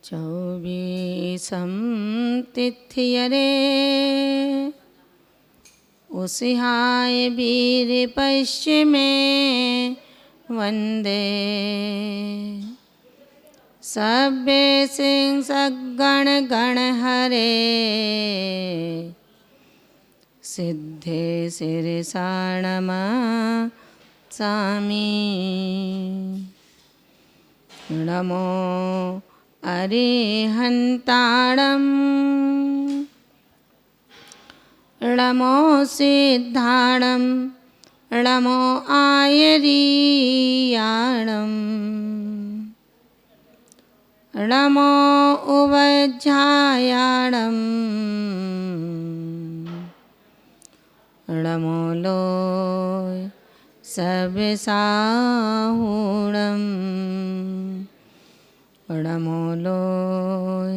चौबीसं तिथियरे उसिहाय वीर पश्चिमे वंदे सभ्य सिंह सगण गण हरे सिद्धे सिरसाणम सामी नमो अरिहंताणं नमो सिद्धाणं नमो आयरीयाणं नमो उवज्झायाणं नमो लोय सविसाहुणं नमो लोय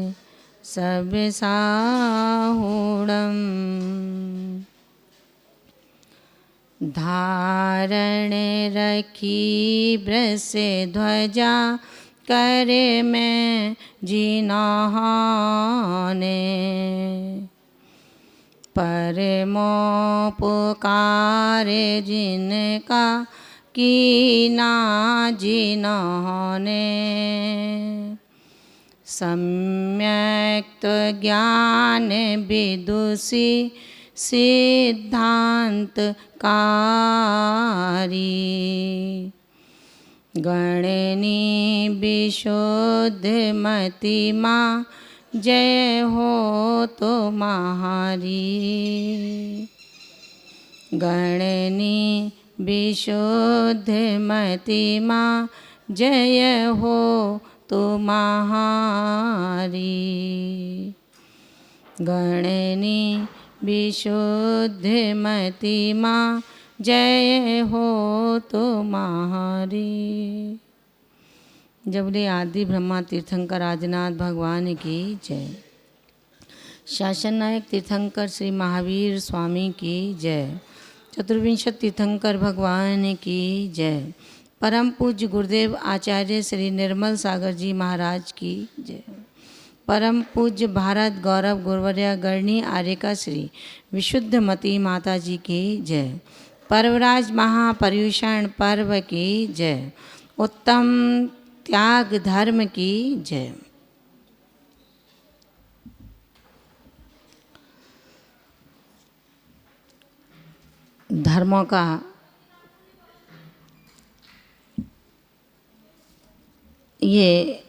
सविसाहुणं धारणे रखी ब्रसे ध्वजा करे में जिन्होंने परमो पुकारे जिनका कीना जिन्होंने सम्यक्त ज्ञान विदुषी सिद्धांत कारी गणनी विशुद्ध मतिमा जय हो तुम्हारी गणनी विशुद्ध मतिमा जय हो तुम्हारी गणनी विशुद्ध मतिमा जय हो तुम्हारी। जबले आदि ब्रह्मा तीर्थंकर आदिनाथ भगवान की जय। शासन नायक तीर्थंकर श्री महावीर स्वामी की जय। चतुर्विंशत तीर्थंकर भगवान की जय। परम पूज्य गुरुदेव आचार्य श्री निर्मल सागर जी महाराज की जय। परम पूज्य भारत गौरव गुरुवर्या गणनी आर्यका श्री विशुद्ध मती माता जी की जय। पर्वराज महापर्युषण पर्व की जय। उत्तम त्याग धर्म की जय। धर्मों का ये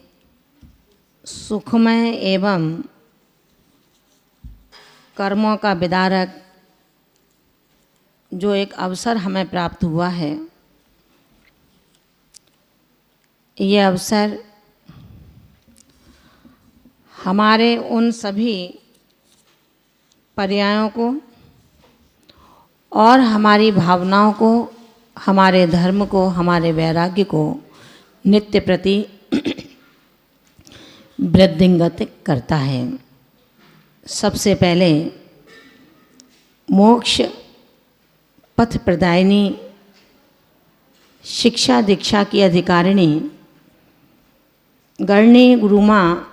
सुखमय एवं कर्मों का विदारक जो एक अवसर हमें प्राप्त हुआ है, ये अवसर हमारे उन सभी पर्यायों को और हमारी भावनाओं को, हमारे धर्म को, हमारे वैराग्य को नित्य प्रति वृद्धिंगत करता है। सबसे पहले मोक्ष पथ प्रदायिनी शिक्षा दीक्षा की अधिकारिणी गणनी गुरुमा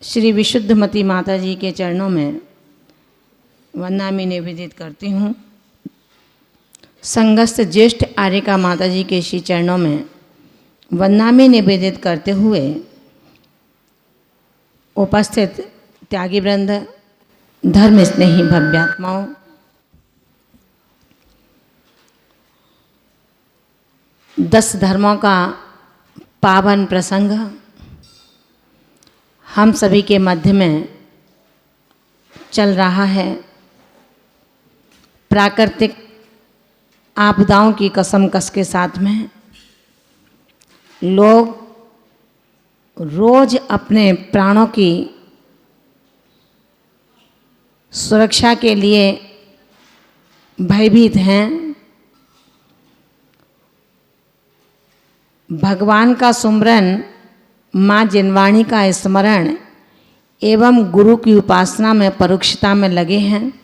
श्री विशुद्धमती माता जी के चरणों में वंदनामि निवेदित करती हूँ। संगस्थ ज्येष्ठ आर्यका माता जी के श्री चरणों में वंदनामि निवेदित करते हुए उपस्थित त्यागी वृंद, धर्म स्नेही भव्यात्माओं, दस धर्मों का पावन प्रसंग हम सभी के मध्य में चल रहा है। प्राकृतिक आपदाओं की कसम कस के साथ में लोग रोज अपने प्राणों की सुरक्षा के लिए भयभीत हैं। भगवान का सुमरन, माँ जिनवाणी का स्मरण एवं गुरु की उपासना में परोक्षता में लगे हैं।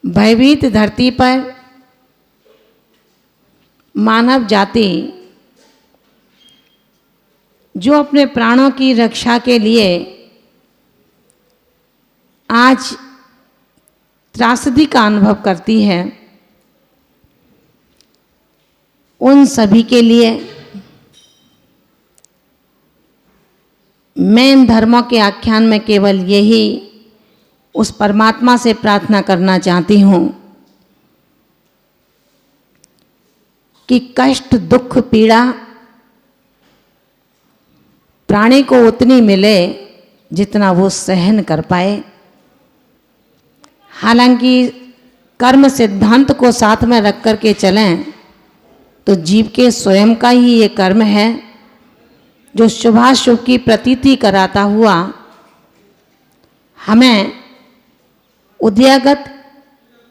भयभीत धरती पर मानव जाति जो अपने प्राणों की रक्षा के लिए आज त्रासदी का अनुभव करती है, उन सभी के लिए मैं इन धर्मों के आख्यान में केवल यही उस परमात्मा से प्रार्थना करना चाहती हूँ कि कष्ट, दुख, पीड़ा प्राणी को उतनी मिले जितना वो सहन कर पाए। हालांकि कर्म सिद्धांत को साथ में रख कर के चलें तो जीव के स्वयं का ही ये कर्म है जो शुभाशुभ की प्रतीति कराता हुआ हमें उदयागत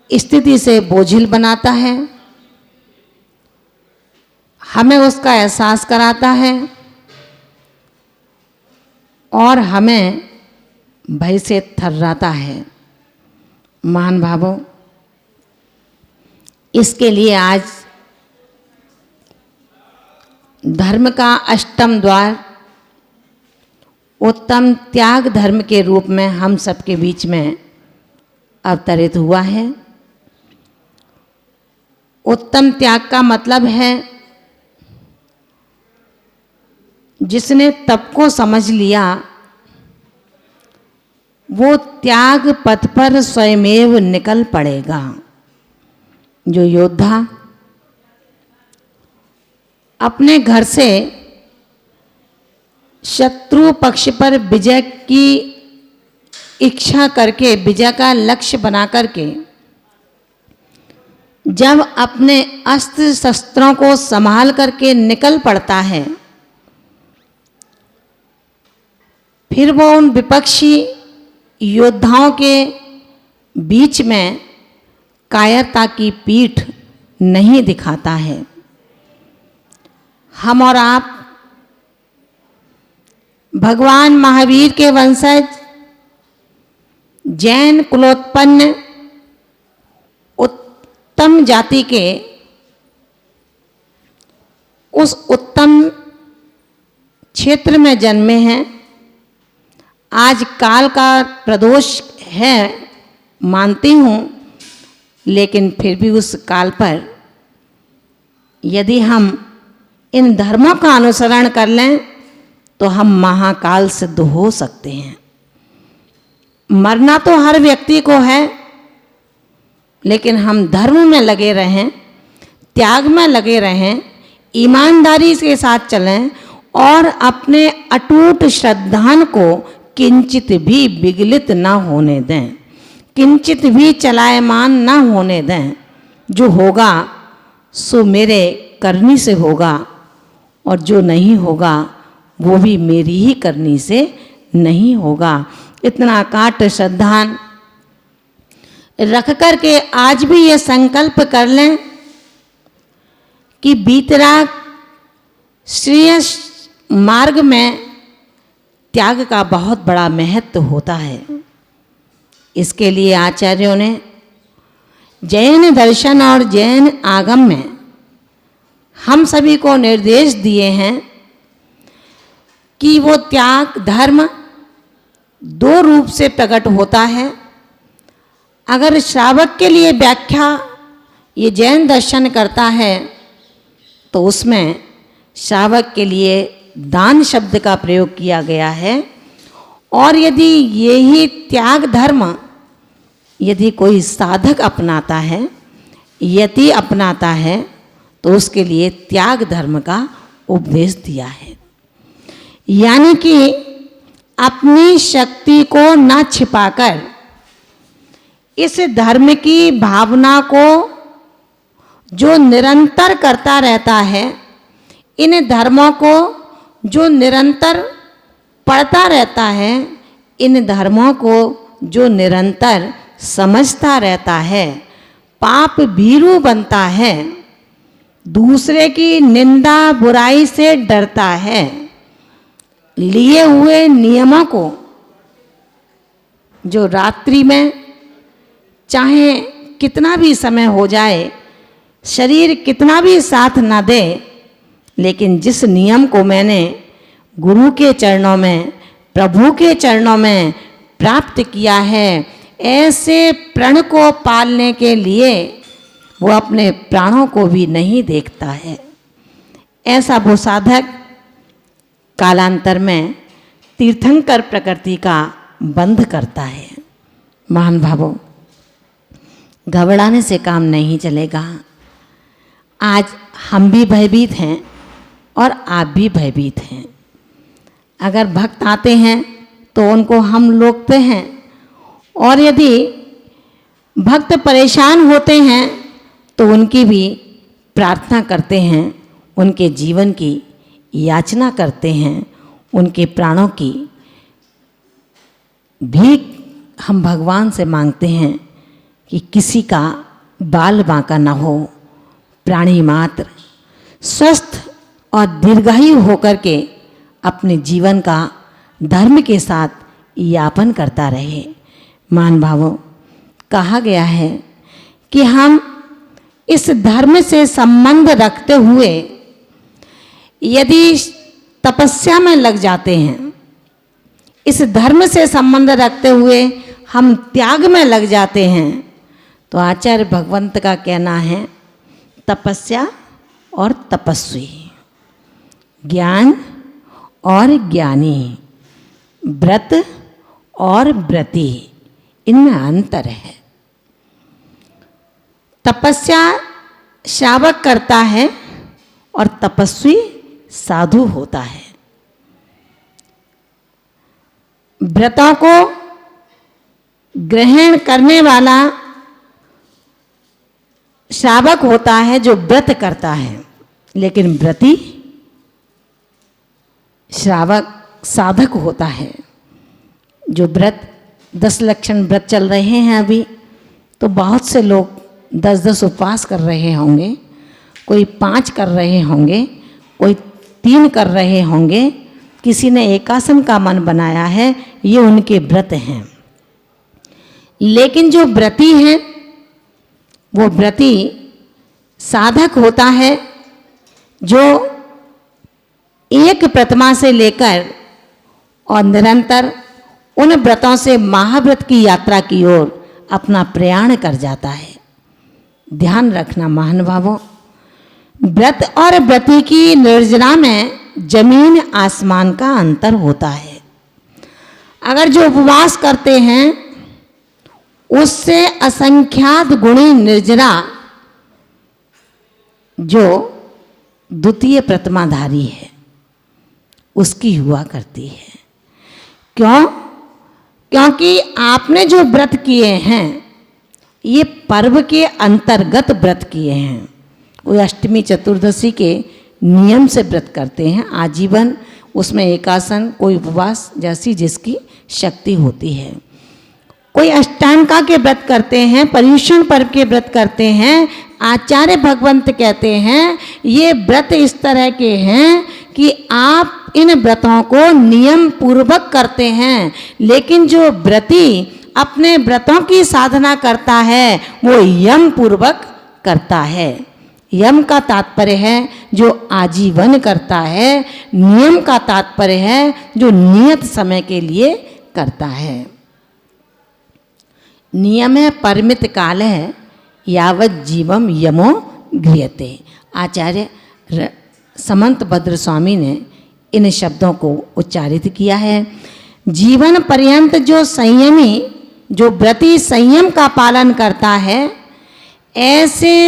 स्थिति से बोझिल बनाता है, हमें उसका एहसास कराता है और हमें भय से थर्राता है। महान भावों, इसके लिए आज धर्म का अष्टम द्वार उत्तम त्याग धर्म के रूप में हम सबके बीच में अवतरित हुआ है। उत्तम त्याग का मतलब है जिसने तप को समझ लिया वो त्याग पथ पर स्वयमेव निकल पड़ेगा। जो योद्धा अपने घर से शत्रु पक्ष पर विजय की इच्छा करके, विजय का लक्ष्य बना करके जब अपने अस्त्र शस्त्रों को संभाल करके निकल पड़ता है, फिर वो उन विपक्षी योद्धाओं के बीच में कायरता की पीठ नहीं दिखाता है। हम और आप भगवान महावीर के वंशज, जैन कुलोत्पन्न उत्तम जाति के उस उत्तम क्षेत्र में जन्मे हैं। आज काल का प्रदोष है मानती हूँ, लेकिन फिर भी उस काल पर यदि हम इन धर्मों का अनुसरण कर लें तो हम महाकाल सिद्ध हो सकते हैं। मरना तो हर व्यक्ति को है, लेकिन हम धर्म में लगे रहें, त्याग में लगे रहें, ईमानदारी के साथ चलें और अपने अटूट श्रद्धान को किंचित भी विगलित ना होने दें, किंचित भी चलायमान ना होने दें। जो होगा सो मेरे करनी से होगा और जो नहीं होगा वो भी मेरी ही करनी से नहीं होगा। इतना काट श्रद्धान रख कर के आज भी ये संकल्प कर लें कि बीतराग श्रेयस मार्ग में त्याग का बहुत बड़ा महत्व होता है। इसके लिए आचार्यों ने जैन दर्शन और जैन आगम में हम सभी को निर्देश दिए हैं कि वो त्याग धर्म दो रूप से प्रकट होता है। अगर श्रावक के लिए व्याख्या ये जैन दर्शन करता है तो उसमें श्रावक के लिए दान शब्द का प्रयोग किया गया है। और यदि यही त्याग धर्म यदि कोई साधक अपनाता है, यति अपनाता है, तो उसके लिए त्याग धर्म का उपदेश दिया है। यानी कि अपनी शक्ति को न छिपाकर इस धर्म की भावना को जो निरंतर करता रहता है, इन धर्मों को जो निरंतर पढ़ता रहता है, इन धर्मों को जो निरंतर समझता रहता है, पाप भीरू बनता है, दूसरे की निंदा बुराई से डरता है, लिए हुए नियमों को जो रात्रि में चाहे कितना भी समय हो जाए, शरीर कितना भी साथ ना दे, लेकिन जिस नियम को मैंने गुरु के चरणों में, प्रभु के चरणों में प्राप्त किया है, ऐसे प्रण को पालने के लिए वो अपने प्राणों को भी नहीं देखता है। ऐसा वो साधक कालांतर में तीर्थंकर प्रकृति का बंध करता है। महान भावों, घबराने से काम नहीं चलेगा। आज हम भी भयभीत हैं और आप भी भयभीत हैं। अगर भक्त आते हैं तो उनको हम रोकते हैं, और यदि भक्त परेशान होते हैं तो उनकी भी प्रार्थना करते हैं, उनके जीवन की याचना करते हैं, उनके प्राणों की भीख हम भगवान से मांगते हैं कि किसी का बाल बांका न हो, प्राणी मात्र स्वस्थ और दीर्घायु होकर के अपने जीवन का धर्म के साथ यापन करता रहे। मान भावों, कहा गया है कि हम इस धर्म से संबंध रखते हुए यदि तपस्या में लग जाते हैं, इस धर्म से संबंध रखते हुए हम त्याग में लग जाते हैं, तो आचार्य भगवंत का कहना है तपस्या और तपस्वी, ज्ञान और ज्ञानी, व्रत और व्रती, इनमें अंतर है। तपस्या श्रावक करता है और तपस्वी साधु होता है। व्रतों को ग्रहण करने वाला श्रावक होता है जो व्रत करता है, लेकिन व्रती श्रावक साधक होता है जो व्रत 10 लक्षण व्रत चल रहे हैं अभी, तो बहुत से लोग 10-10 उपवास कर रहे होंगे, कोई 5 कर रहे होंगे, कोई 3 कर रहे होंगे, किसी ने एकासन का मन बनाया है, ये उनके व्रत हैं। लेकिन जो व्रती हैं वो व्रती साधक होता है जो एक प्रतिमा से लेकर और निरंतर उन व्रतों से महाव्रत की यात्रा की ओर अपना प्रयाण कर जाता है। ध्यान रखना महानुभावों, व्रत और व्रती की निर्जरा में जमीन आसमान का अंतर होता है। अगर जो उपवास करते हैं उससे असंख्यात गुणी निर्जरा जो द्वितीय प्रतिमाधारी है उसकी हुआ करती है। क्यों? क्योंकि आपने जो व्रत किए हैं ये पर्व के अंतर्गत व्रत किए हैं। कोई अष्टमी चतुर्दशी के नियम से व्रत करते हैं आजीवन, उसमें एकासन, कोई उपवास जैसी जिसकी शक्ति होती है। कोई अष्टांगा के व्रत करते हैं, पर्युषण पर्व के व्रत करते हैं। आचार्य भगवंत कहते हैं ये व्रत इस तरह के हैं कि आप इन व्रतों को नियम पूर्वक करते हैं, लेकिन जो व्रती अपने व्रतों की साधना करता है वो यम पूर्वक करता है। यम का तात्पर्य है जो आजीवन करता है, नियम का तात्पर्य है जो नियत समय के लिए करता है। नियम है परिमित काल है, यावत जीवम यमो गृह्यते। आचार्य समंत भद्र स्वामी ने इन शब्दों को उच्चारित किया है। जीवन पर्यंत जो संयमी, जो व्रती संयम का पालन करता है, ऐसे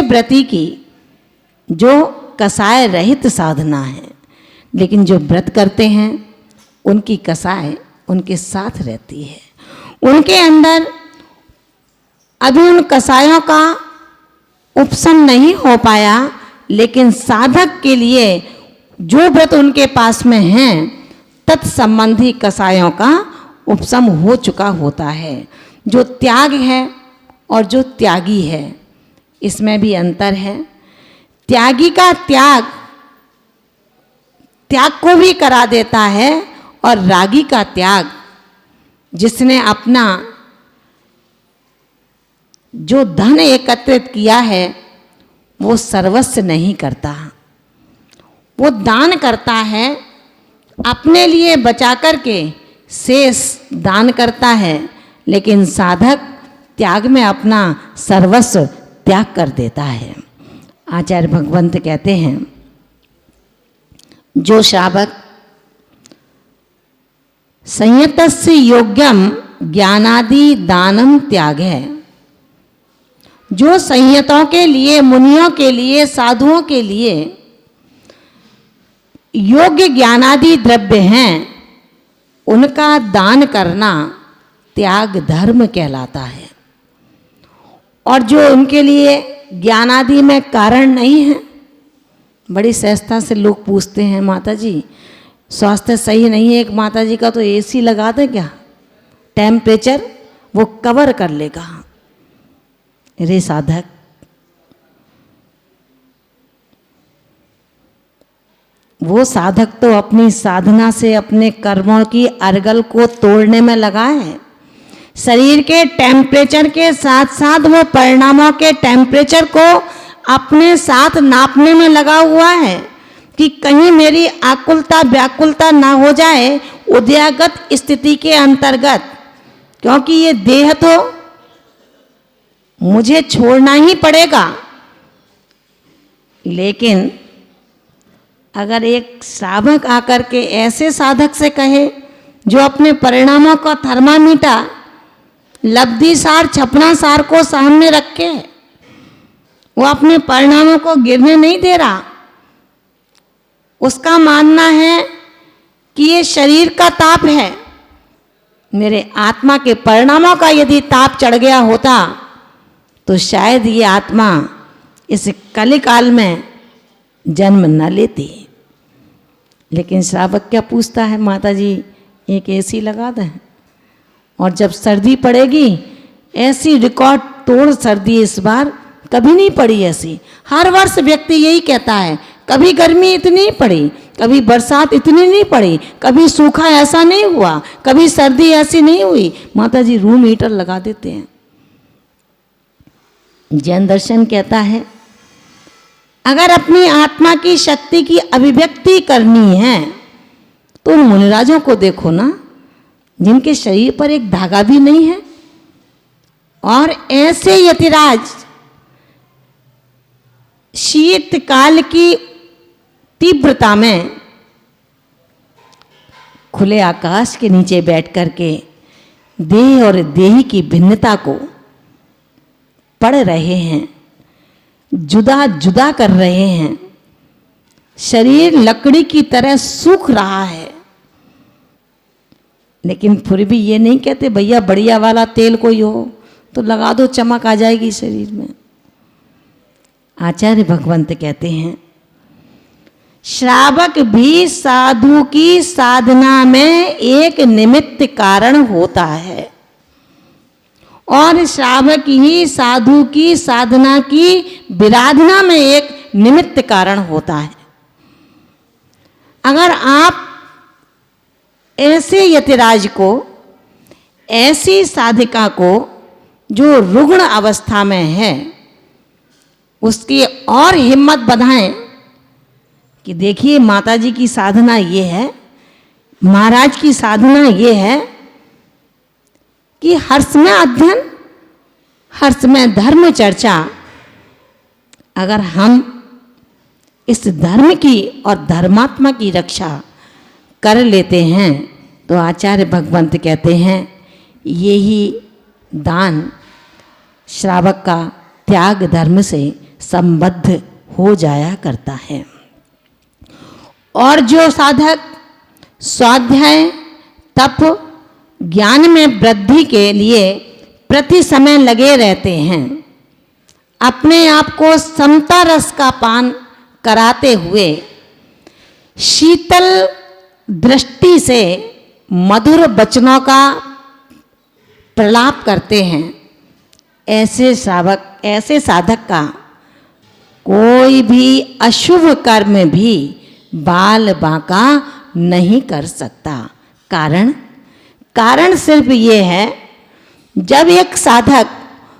व्रती की जो कसाय रहित साधना है। लेकिन जो व्रत करते हैं उनकी कसाय उनके साथ रहती है, उनके अंदर अभी उन कसायों का उपशम नहीं हो पाया, लेकिन साधक के लिए जो व्रत उनके पास में हैं तत्संबंधी कसायों का उपशम हो चुका होता है। जो त्याग है और जो त्यागी है इसमें भी अंतर है। त्यागी का त्याग को भी करा देता है, और रागी का त्याग जिसने अपना जो धन एकत्रित किया है वो सर्वस्व नहीं करता, वो दान करता है, अपने लिए बचा करके शेष दान करता है, लेकिन साधक त्याग में अपना सर्वस्व त्याग कर देता है। आचार्य भगवंत कहते हैं, जो श्रावक संयतस्य योग्यम ज्ञानादि दानम त्याग है, जो संयतों के लिए, मुनियों के लिए, साधुओं के लिए योग्य ज्ञानादि द्रव्य हैं, उनका दान करना त्याग धर्म कहलाता है। और जो उनके लिए ज्ञानादि में कारण नहीं है, बड़ी सहजता से लोग पूछते हैं, माता जी स्वास्थ्य सही नहीं है, एक माता जी का तो एसी लगा दें क्या, टेम्परेचर वो कवर कर लेगा। रे साधक, वो साधक तो अपनी साधना से अपने कर्मों की अर्गल को तोड़ने में लगा है। शरीर के टेम्परेचर के साथ साथ वो परिणामों के टेम्परेचर को अपने साथ नापने में लगा हुआ है कि कहीं मेरी आकुलता व्याकुलता ना हो जाए उदयागत स्थिति के अंतर्गत, क्योंकि ये देह तो मुझे छोड़ना ही पड़ेगा। लेकिन अगर एक श्रावक आकर के ऐसे साधक से कहे जो अपने परिणामों का थर्मामीटर लब्धि सार छपना सार को सामने रखे, वो अपने परिणामों को गिरने नहीं दे रहा, उसका मानना है कि ये शरीर का ताप है, मेरे आत्मा के परिणामों का यदि ताप चढ़ गया होता तो शायद ये आत्मा इस कलिकाल में जन्म न लेती। लेकिन श्रावक क्या पूछता है, माता जी एक एसी लगा दें, और जब सर्दी पड़ेगी, ऐसी रिकॉर्ड तोड़ सर्दी इस बार कभी नहीं पड़ी ऐसी। हर वर्ष व्यक्ति यही कहता है, कभी गर्मी इतनी पड़ी, कभी बरसात इतनी नहीं पड़ी, कभी सूखा ऐसा नहीं हुआ, कभी सर्दी ऐसी नहीं हुई। माता जी रूम हीटर लगा देते हैं। जैन दर्शन कहता है, अगर अपनी आत्मा की शक्ति की अभिव्यक्ति करनी है तो मुनिराजों को देखो ना, जिनके शरीर पर एक धागा भी नहीं है, और ऐसे यतिराज शीतकाल की तीव्रता में खुले आकाश के नीचे बैठ करके देह और देही की भिन्नता को पढ़ रहे हैं, जुदा जुदा कर रहे हैं। शरीर लकड़ी की तरह सूख रहा है, लेकिन फिर भी ये नहीं कहते भैया बढ़िया वाला तेल कोई हो तो लगा दो, चमक आ जाएगी शरीर में। आचार्य भगवंत कहते हैं, श्रावक भी साधु की साधना में एक निमित्त कारण होता है, और श्रावक ही साधु की साधना की विराधना में एक निमित्त कारण होता है। अगर आप ऐसे यतिराज को, ऐसी साधिका को जो रुग्ण अवस्था में है, उसकी और हिम्मत बढ़ाएं कि देखिए माता जी की साधना ये है, महाराज की साधना ये है कि हर्ष में अध्ययन, हर्ष में धर्म चर्चा। अगर हम इस धर्म की और धर्मात्मा की रक्षा कर लेते हैं तो आचार्य भगवंत कहते हैं, यही दान श्रावक का त्याग धर्म से संबद्ध हो जाया करता है। और जो साधक स्वाध्याय, तप, ज्ञान में वृद्धि के लिए प्रति समय लगे रहते हैं, अपने आप को समता रस का पान कराते हुए शीतल दृष्टि से मधुर वचनों का प्रलाप करते हैं, ऐसे श्रावक, ऐसे साधक का कोई भी अशुभ कर्म भी बाल बांका नहीं कर सकता। कारण सिर्फ ये है, जब एक साधक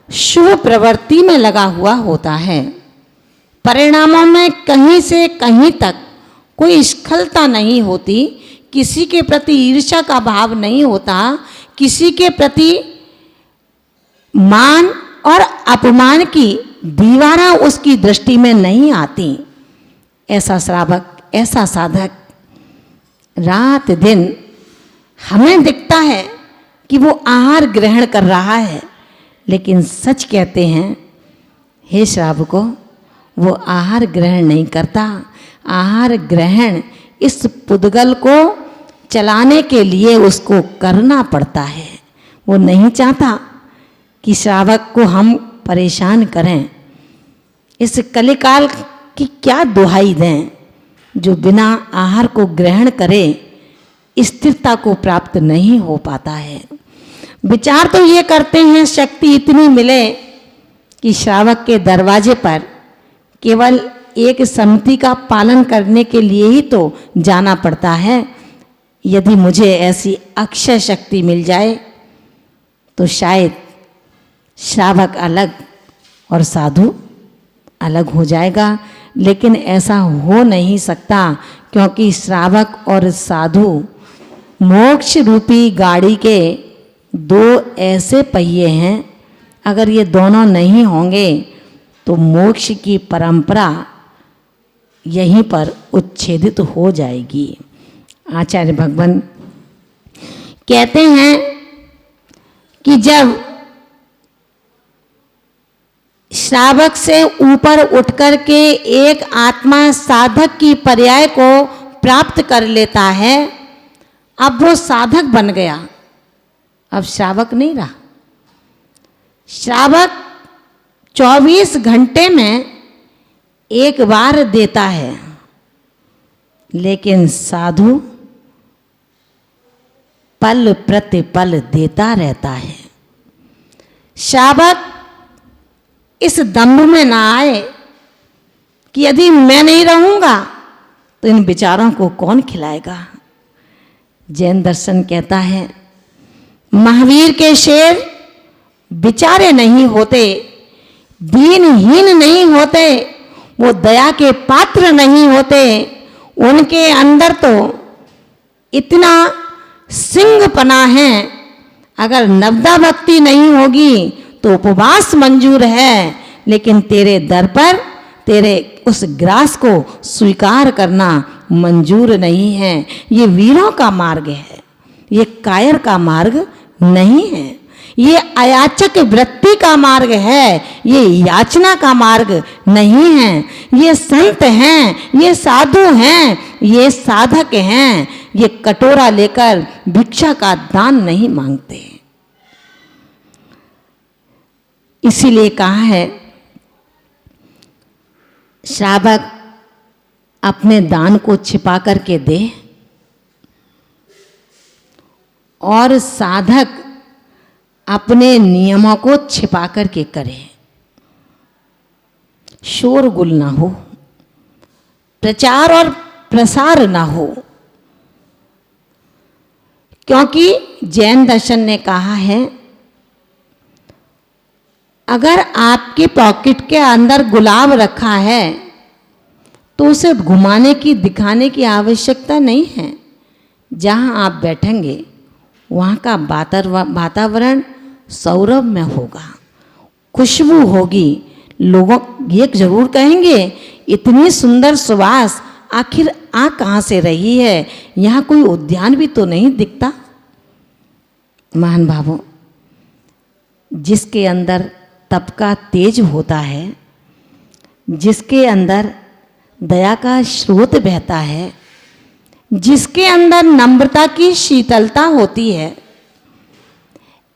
शुभ प्रवृत्ति में लगा हुआ होता है, परिणामों में कहीं से कहीं तक कोई स्खलता नहीं होती, किसी के प्रति ईर्ष्या का भाव नहीं होता, किसी के प्रति मान और अपमान की दीवारें उसकी दृष्टि में नहीं आती। ऐसा श्रावक, ऐसा साधक रात दिन हमें दिखता है कि वो आहार ग्रहण कर रहा है, लेकिन सच कहते हैं हे श्रावको, वो आहार ग्रहण नहीं करता। आहार ग्रहण इस पुद्गल को चलाने के लिए उसको करना पड़ता है। वो नहीं चाहता कि श्रावक को हम परेशान करें। इस कलिकाल की क्या दुहाई दें, जो बिना आहार को ग्रहण करे स्थिरता को प्राप्त नहीं हो पाता है। विचार तो ये करते हैं शक्ति इतनी मिले कि श्रावक के दरवाजे पर केवल एक समिति का पालन करने के लिए ही तो जाना पड़ता है। यदि मुझे ऐसी अक्षय शक्ति मिल जाए तो शायद श्रावक अलग और साधु अलग हो जाएगा, लेकिन ऐसा हो नहीं सकता, क्योंकि श्रावक और साधु मोक्ष रूपी गाड़ी के दो ऐसे पहिए हैं। अगर ये दोनों नहीं होंगे तो मोक्ष की परंपरा यहीं पर उच्छेदित हो जाएगी। आचार्य भगवान कहते हैं कि जब श्रावक से ऊपर उठकर के एक आत्मा साधक की पर्याय को प्राप्त कर लेता है, अब वो साधक बन गया, अब श्रावक नहीं रहा। श्रावक 24 घंटे में एक बार देता है, लेकिन साधु पल प्रतिपल देता रहता है। श्रावक इस दंभ में ना आए कि यदि मैं नहीं रहूंगा तो इन बेचारों को कौन खिलाएगा। जैन दर्शन कहता है महावीर के शेर बेचारे नहीं होते, दीनहीन नहीं होते, वो दया के पात्र नहीं होते। उनके अंदर तो इतना सिंहपना है, अगर नवदा भक्ति नहीं होगी तो उपवास मंजूर है, लेकिन तेरे दर पर तेरे उस ग्रास को स्वीकार करना मंजूर नहीं है। ये वीरों का मार्ग है, ये कायर का मार्ग नहीं है, ये अयाचक वृत्ति का मार्ग है, ये याचना का मार्ग नहीं है। ये संत हैं, ये साधु हैं, ये साधक हैं, ये कटोरा लेकर भिक्षा का दान नहीं मांगते। इसीलिए कहा है श्रावक अपने दान को छिपा करके दे और साधक अपने नियमों को छिपा करके करे। शोरगुल ना हो, प्रचार और प्रसार ना हो, क्योंकि जैन दर्शन ने कहा है अगर आपके पॉकेट के अंदर गुलाब रखा है तो उसे घुमाने की, दिखाने की आवश्यकता नहीं है। जहाँ आप बैठेंगे वहाँ का वातावरण सौरभ में होगा, खुशबू होगी। लोगों ये जरूर कहेंगे इतनी सुंदर सुवास आखिर आ कहाँ से रही है, यहाँ कोई उद्यान भी तो नहीं दिखता। महान भावों, जिसके अंदर तप का तेज होता है, जिसके अंदर दया का स्रोत बहता है, जिसके अंदर नम्रता की शीतलता होती है,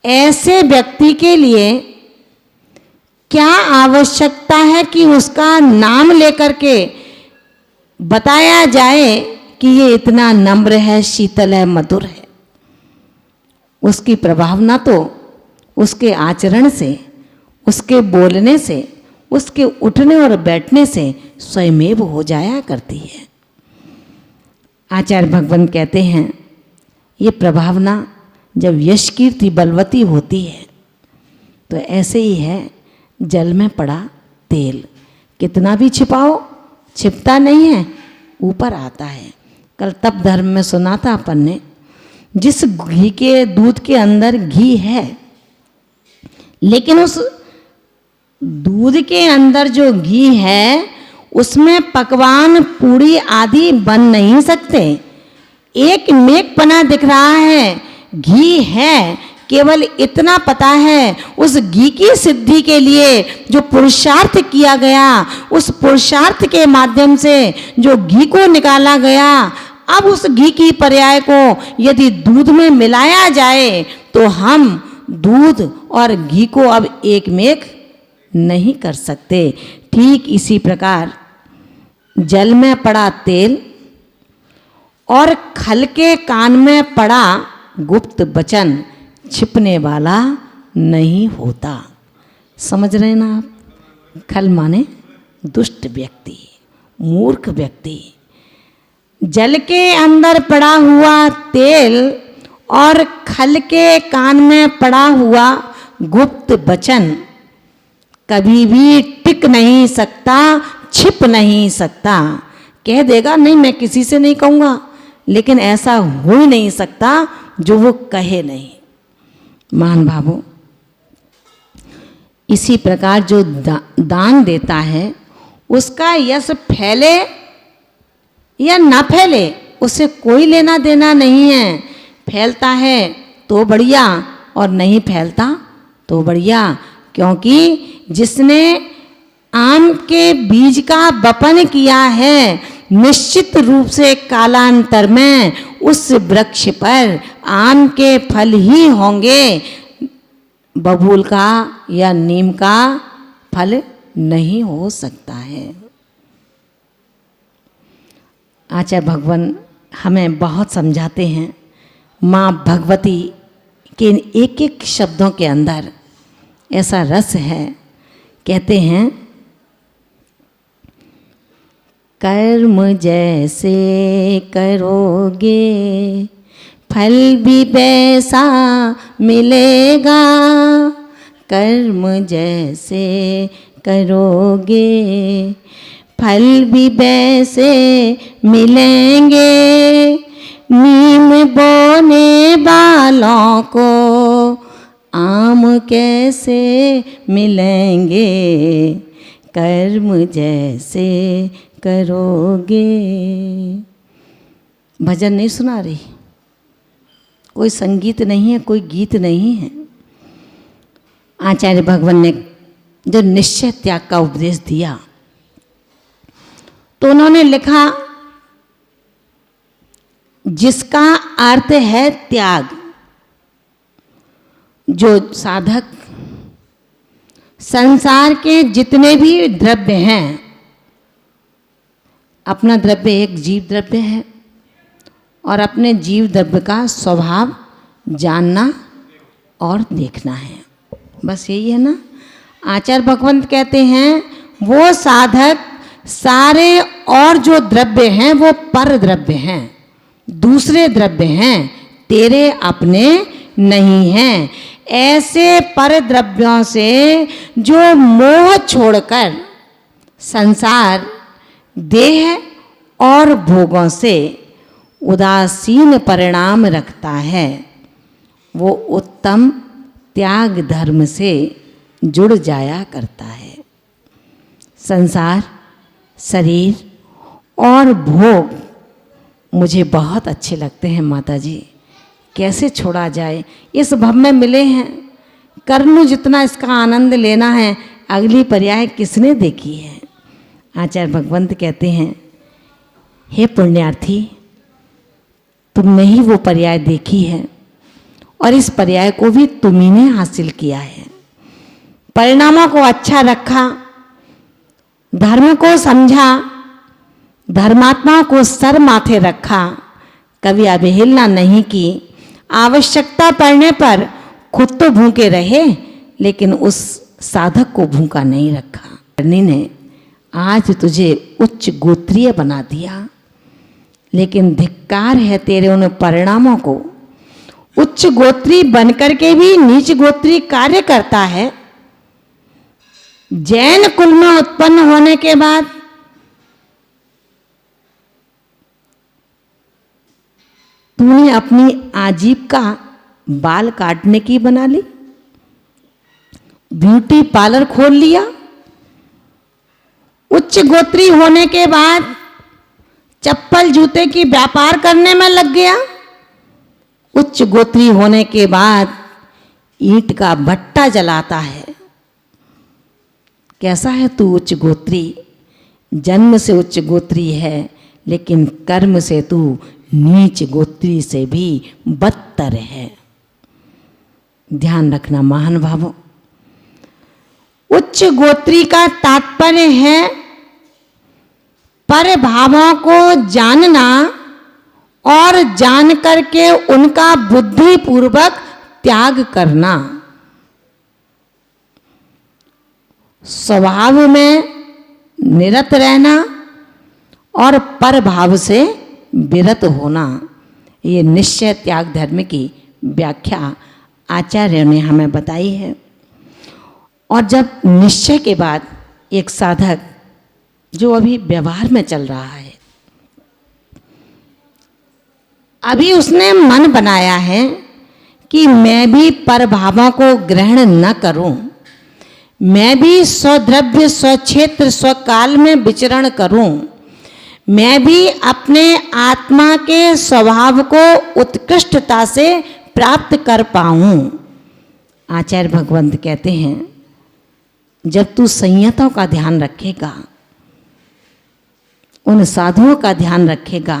ऐसे व्यक्ति के लिए क्या आवश्यकता है कि उसका नाम लेकर के बताया जाए कि ये इतना नम्र है, शीतल है, मधुर है। उसकी प्रभावना तो उसके आचरण से, उसके बोलने से, उसके उठने और बैठने से स्वयमेव हो जाया करती है। आचार्य भगवान कहते हैं ये प्रभावना जब यश कीर्ति बलवती होती है तो ऐसे ही है जल में पड़ा तेल, कितना भी छिपाओ छिपता नहीं है, ऊपर आता है। कल तप धर्म में सुना था अपन ने, जिस घी के दूध के अंदर घी है, लेकिन उस दूध के अंदर जो घी है उसमें पकवान पूड़ी आदि बन नहीं सकते। एक मेघपना दिख रहा है, घी है, केवल इतना पता है उस घी की सिद्धि के लिए जो पुरुषार्थ किया गया, उस पुरुषार्थ के माध्यम से जो घी को निकाला गया, अब उस घी की पर्याय को यदि दूध में मिलाया जाए तो हम दूध और घी को अब एक मेघ नहीं कर सकते। ठीक इसी प्रकार जल में पड़ा तेल और खल के कान में पड़ा गुप्त वचन छिपने वाला नहीं होता। समझ रहे ना आप? खल माने दुष्ट व्यक्ति, मूर्ख व्यक्ति। जल के अंदर पड़ा हुआ तेल और खल के कान में पड़ा हुआ गुप्त वचन कभी भी टिक नहीं सकता, छिप नहीं सकता। कह देगा नहीं मैं किसी से नहीं कहूँगा, लेकिन ऐसा हो ही नहीं सकता जो वो कहे नहीं। महान भावों, इसी प्रकार जो दान देता है उसका यश फैले या ना फैले उससे कोई लेना देना नहीं है। फैलता है तो बढ़िया और नहीं फैलता तो बढ़िया, क्योंकि जिसने आम के बीज का वपन किया है निश्चित रूप से कालांतर में उस वृक्ष पर आम के फल ही होंगे, बबूल का या नीम का फल नहीं हो सकता है। आचार्य भगवान हमें बहुत समझाते हैं। माँ भगवती के एक एक शब्दों के अंदर ऐसा रस है। कहते हैं कर्म जैसे करोगे फल भी वैसा मिलेगा, कर्म जैसे करोगे फल भी वैसे मिलेंगे। नीम बोने वालों को आम कैसे मिलेंगे, कर्म जैसे करोगे। भजन नहीं सुना रही, कोई संगीत नहीं है, कोई गीत नहीं है। आचार्य भगवान ने जो निश्चय त्याग का उपदेश दिया तो उन्होंने लिखा जिसका अर्थ है त्याग। जो साधक संसार के जितने भी द्रव्य हैं, अपना द्रव्य एक जीव द्रव्य है और अपने जीव द्रव्य का स्वभाव जानना और देखना है, बस यही है ना। आचार्य भगवंत कहते हैं वो साधक सारे और जो द्रव्य हैं वो पर द्रव्य हैं, दूसरे द्रव्य हैं, तेरे अपने नहीं हैं। ऐसे पर द्रव्यों से जो मोह छोड़कर संसार देह और भोगों से उदासीन परिणाम रखता है, वो उत्तम त्याग धर्म से जुड़ जाया करता है। संसार, शरीर और भोग मुझे बहुत अच्छे लगते हैं माता जी, कैसे छोड़ा जाए। इस भव में मिले हैं, करनू जितना इसका आनंद लेना है अगली पर्याय किसने देखी है। आचार्य भगवंत कहते हैं हे पुण्यार्थी, तुमने ही वो पर्याय देखी है और इस पर्याय को भी तुम्ही ने हासिल किया है। परिणामों को अच्छा रखा, धर्म को समझा, धर्मात्मा को सर माथे रखा, कभी अवहेलना नहीं की। आवश्यकता पड़ने पर खुद तो भूखे रहे लेकिन उस साधक को भूखा नहीं रखा। करनी ने आज तुझे उच्च गोत्रीय बना दिया, लेकिन धिक्कार है तेरे उन परिणामों को। उच्च गोत्री बनकर के भी नीच गोत्री कार्य करता है। जैन कुल में उत्पन्न होने के बाद तूने अपनी आजीविका बाल काटने की बना ली, ब्यूटी पार्लर खोल लिया, उच्च गोत्री होने के बाद चप्पल जूते की व्यापार करने में लग गया, उच्च गोत्री होने के बाद ईंट का भट्टा जलाता है। कैसा है तू उच्च गोत्री? जन्म से उच्च गोत्री है, लेकिन कर्म से तू नीच गोत्री से भी बदतर है। ध्यान रखना महानुभावों, उच्च गोत्री का तात्पर्य है पर भावों को जानना और जान करके उनका बुद्धिपूर्वक त्याग करना, स्वभाव में निरत रहना और पर भाव से विरत होना। ये निश्चय त्याग धर्म की व्याख्या आचार्य ने हमें बताई है। और जब निश्चय के बाद एक साधक जो अभी व्यवहार में चल रहा है, अभी उसने मन बनाया है कि मैं भी परभावों को ग्रहण न करूं, मैं भी स्वद्रव्य स्वक्षेत्र स्वकाल में विचरण करूं, मैं भी अपने आत्मा के स्वभाव को उत्कृष्टता से प्राप्त कर पाऊं। आचार्य भगवंत कहते हैं, जब तू संयतों का ध्यान रखेगा, उन साधुओं का ध्यान रखेगा,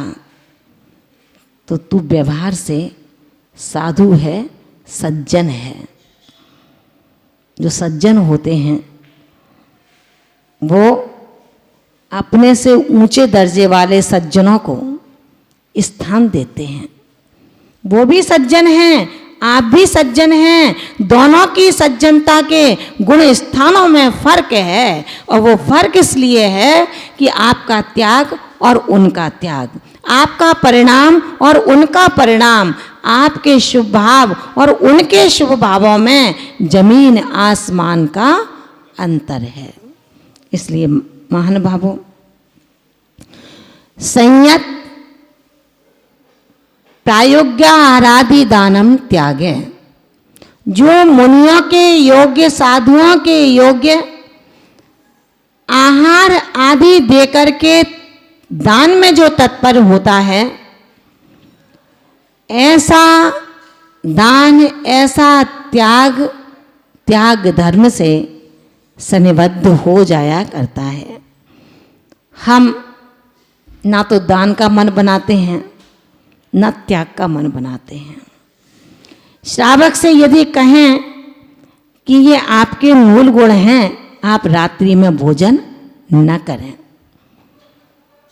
तो तू व्यवहार से साधु है, सज्जन है। जो सज्जन होते हैं वो अपने से ऊंचे दर्जे वाले सज्जनों को स्थान देते हैं। वो भी सज्जन हैं, आप भी सज्जन हैं, दोनों की सज्जनता के गुण स्थानों में फर्क है। और वो फर्क इसलिए है कि आपका त्याग और उनका त्याग, आपका परिणाम और उनका परिणाम, आपके शुभ भाव और उनके शुभ भावों में जमीन आसमान का अंतर है। इसलिए महानुभावों, संयत प्रायोग्याहारादि दानम त्यागे, जो मुनियों के योग्य, साधुओं के योग्य आहार आदि देकर के दान में जो तत्पर होता है, ऐसा दान, ऐसा त्याग, त्याग धर्म से सनिबद्ध हो जाया करता है। हम ना तो दान का मन बनाते हैं, न त्याग का मन बनाते हैं। श्रावक से यदि कहें कि ये आपके मूल गुण हैं, आप रात्रि में भोजन न करें,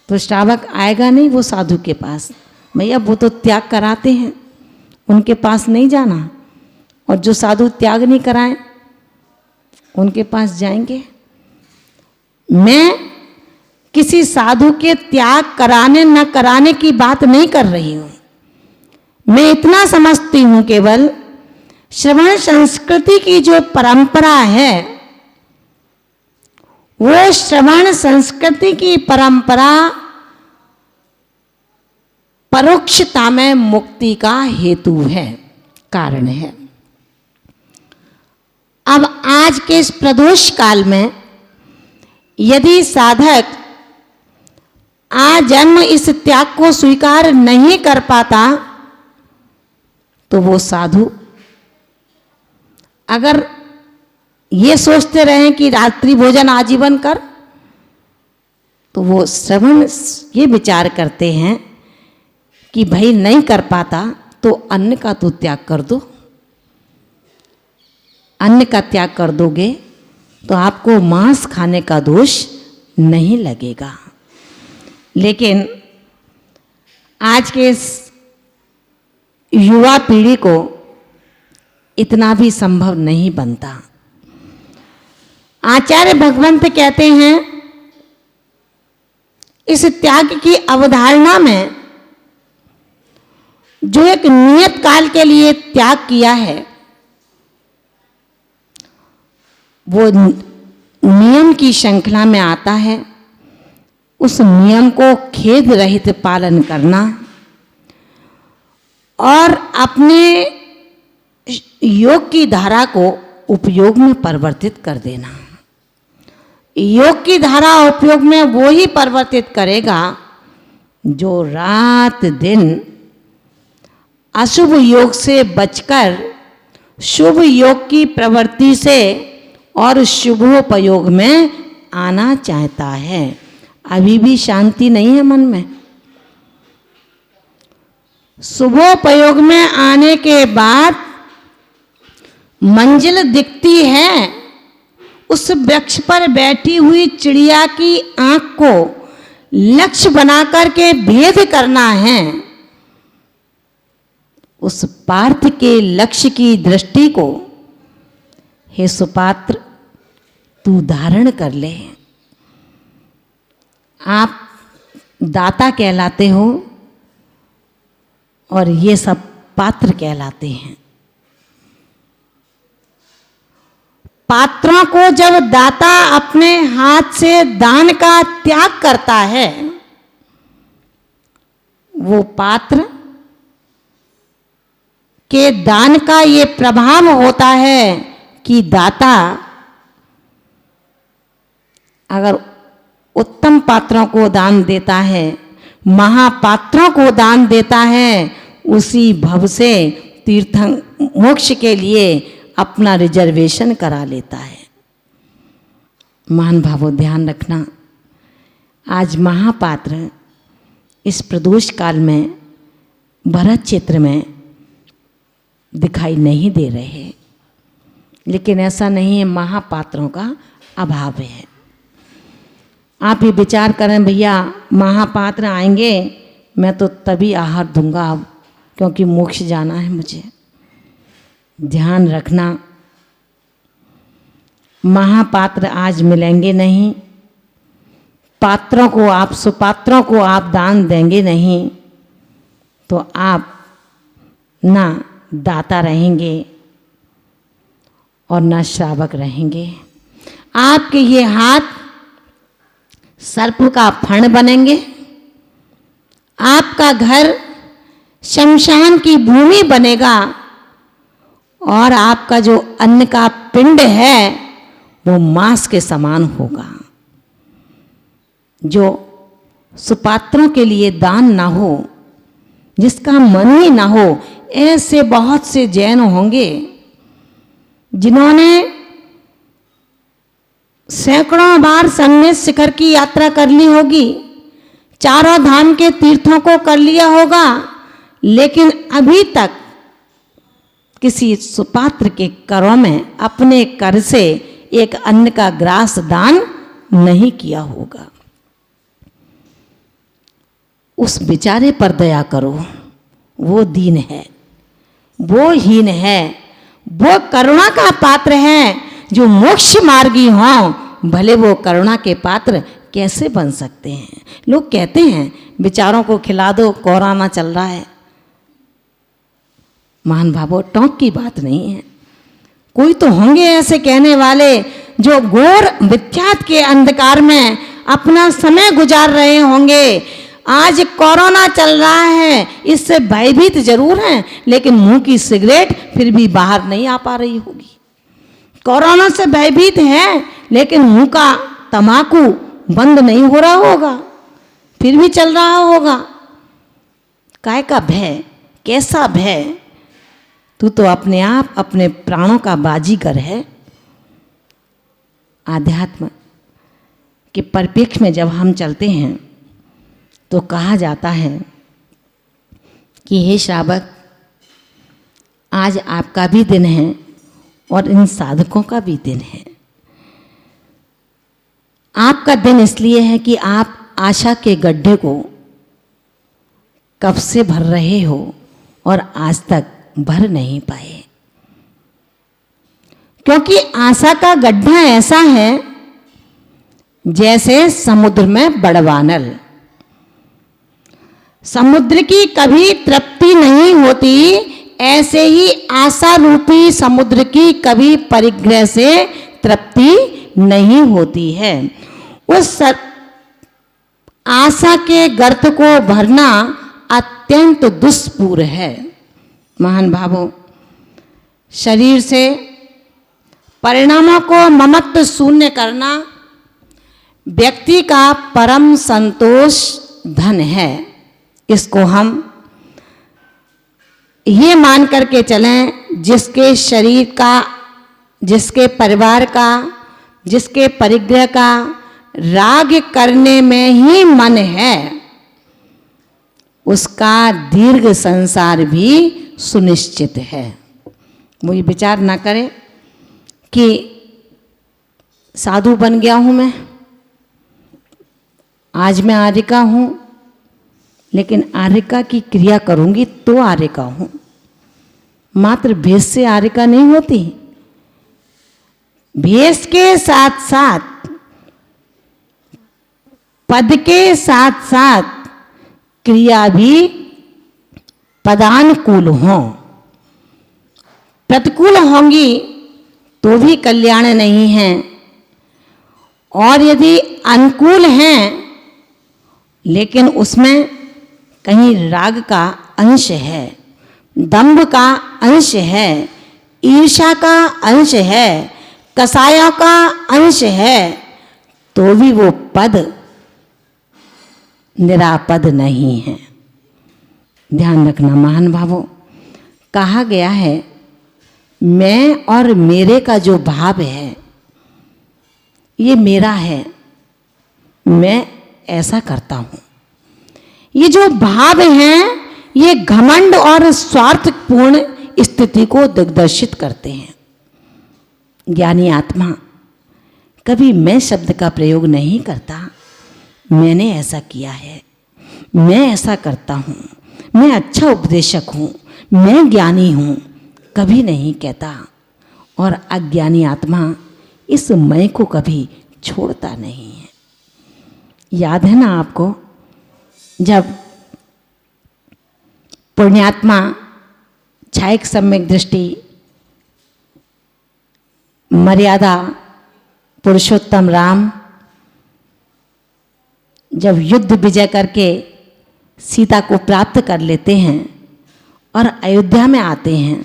तो श्रावक आएगा नहीं वो साधु के पास। भैया वो तो त्याग कराते हैं, उनके पास नहीं जाना। और जो साधु त्याग नहीं कराएं, उनके पास जाएंगे। मैं किसी साधु के त्याग कराने न कराने की बात नहीं कर रही हूं। मैं इतना समझती हूं, केवल श्रवण संस्कृति की जो परंपरा है, वो श्रवण संस्कृति की परंपरा परोक्षता में मुक्ति का हेतु है, कारण है। अब आज के इस प्रदोष काल में यदि साधक आजन्म इस त्याग को स्वीकार नहीं कर पाता, तो वो साधु अगर ये सोचते रहें कि रात्रि भोजन आजीवन कर, तो वो श्रवण ये विचार करते हैं कि भाई नहीं कर पाता तो अन्न का तो त्याग कर दो। अन्न का त्याग कर दोगे तो आपको मांस खाने का दोष नहीं लगेगा। लेकिन आज के इस युवा पीढ़ी को इतना भी संभव नहीं बनता। आचार्य भगवंत कहते हैं, इस त्याग की अवधारणा में जो एक नियत काल के लिए त्याग किया है, वो नियम की श्रृंखला में आता है। उस नियम को खेद रहित पालन करना, अपने योग की धारा को उपयोग में परिवर्तित कर देना। योग की धारा उपयोग में वो ही परिवर्तित करेगा जो रात दिन अशुभ योग से बचकर शुभ योग की प्रवृत्ति से और शुभोपयोग में आना चाहता है। अभी भी शांति नहीं है मन में। शुभोपयोग में आने के बाद मंजिल दिखती है। उस वृक्ष पर बैठी हुई चिड़िया की आंख को लक्ष्य बना करके भेद करना है। उस पार्थ के लक्ष्य की दृष्टि को हे सुपात्र तू धारण कर ले। आप दाता कहलाते हो और ये सब पात्र कहलाते हैं। पात्रों को जब दाता अपने हाथ से दान का त्याग करता है, वो पात्र के दान का ये प्रभाव होता है कि दाता अगर उत्तम पात्रों को दान देता है, महापात्रों को दान देता है, उसी भव से तीर्थ मोक्ष के लिए अपना रिजर्वेशन करा लेता है। महान भावों, ध्यान रखना, आज महापात्र इस प्रदोष काल में भरत क्षेत्र में दिखाई नहीं दे रहे, लेकिन ऐसा नहीं है, महापात्रों का अभाव है। आप ये विचार करें भैया महापात्र आएंगे, मैं तो तभी आहार दूंगा अब, क्योंकि मोक्ष जाना है मुझे। ध्यान रखना, महापात्र आज मिलेंगे नहीं। पात्रों को आप, सुपात्रों को आप दान देंगे नहीं तो आप ना दाता रहेंगे और ना श्रावक रहेंगे। आपके ये हाथ सर्प का फण बनेंगे। आपका घर शमशान की भूमि बनेगा और आपका जो अन्न का पिंड है वो मांस के समान होगा। जो सुपात्रों के लिए दान ना हो, जिसका मन ही ना हो, ऐसे बहुत से जैन होंगे जिन्होंने सैकड़ों बार संन्यास शिखर की यात्रा कर ली होगी, चारों धाम के तीर्थों को कर लिया होगा, लेकिन अभी तक किसी सुपात्र के करों में अपने कर से एक अन्न का ग्रास दान नहीं किया होगा। उस बेचारे पर दया करो, वो दीन है, वो हीन है, वो करुणा का पात्र है। जो मोक्ष मार्गी हों, भले वो करुणा के पात्र कैसे बन सकते हैं। लोग कहते हैं बेचारों को खिला दो, कोरोना चल रहा है। महान भावों, टोंक की बात नहीं है। कोई तो होंगे ऐसे कहने वाले जो घोर मिथ्यात के अंधकार में अपना समय गुजार रहे होंगे। आज कोरोना चल रहा है, इससे भयभीत जरूर हैं, लेकिन मुंह की सिगरेट फिर भी बाहर नहीं आ पा रही होगी। कोरोना से भयभीत है, लेकिन मुंह का तम्बाकू बंद नहीं हो रहा होगा, फिर भी चल रहा होगा। काय का भय, कैसा भय? तू तो अपने आप अपने प्राणों का बाजीगर है। आध्यात्म के परिप्रेक्ष्य में जब हम चलते हैं तो कहा जाता है कि हे श्रावक, आज आपका भी दिन है और इन साधकों का भी दिन है। आपका दिन इसलिए है कि आप आशा के गड्ढे को कब से भर रहे हो और आज तक भर नहीं पाए। क्योंकि आशा का गड्ढा ऐसा है जैसे समुद्र में बड़वानल। समुद्र की कभी तृप्ति नहीं होती, ऐसे ही आशा रूपी समुद्र की कभी परिग्रह से तृप्ति नहीं होती है। उस आशा के गर्त को भरना अत्यंत दुष्पूर है। महान भावों, शरीर से परिणामों को ममत्व शून्य करना व्यक्ति का परम संतोष धन है। इसको हम ये मान करके चलें, जिसके शरीर का, जिसके परिवार का, जिसके परिग्रह का राग करने में ही मन है, उसका दीर्घ संसार भी सुनिश्चित है। वो ये विचार ना करे कि साधु बन गया हूँ मैं, आज मैं आर्यिका हूँ, लेकिन आर्यिका की क्रिया करूँगी तो आर्यिका हूँ। मात्र भेष से आर्यिका नहीं होती, भेष के साथ साथ, पद के साथ साथ क्रिया भी पदानुकूल हों। प्रतिकूल होंगी तो भी कल्याण नहीं है, और यदि अनुकूल हैं लेकिन उसमें कहीं राग का अंश है, दंभ का अंश है, ईर्ष्या का अंश है, कसायों का अंश है, तो भी वो पद निरापद नहीं है। ध्यान रखना महान भावों, कहा गया है मैं और मेरे का जो भाव है, ये मेरा है, मैं ऐसा करता हूँ। ये जो भाव हैं ये घमंड और स्वार्थपूर्ण स्थिति को दिग्दर्शित करते हैं। ज्ञानी आत्मा कभी मैं शब्द का प्रयोग नहीं करता, मैंने ऐसा किया है, मैं ऐसा करता हूँ, मैं अच्छा उपदेशक हूँ, मैं ज्ञानी हूँ, कभी नहीं कहता। और अज्ञानी आत्मा इस मैं को कभी छोड़ता नहीं है। याद है ना आपको, जब पुण्यात्मा छायक सम्यक दृष्टि मर्यादा पुरुषोत्तम राम जब युद्ध विजय करके सीता को प्राप्त कर लेते हैं और अयोध्या में आते हैं,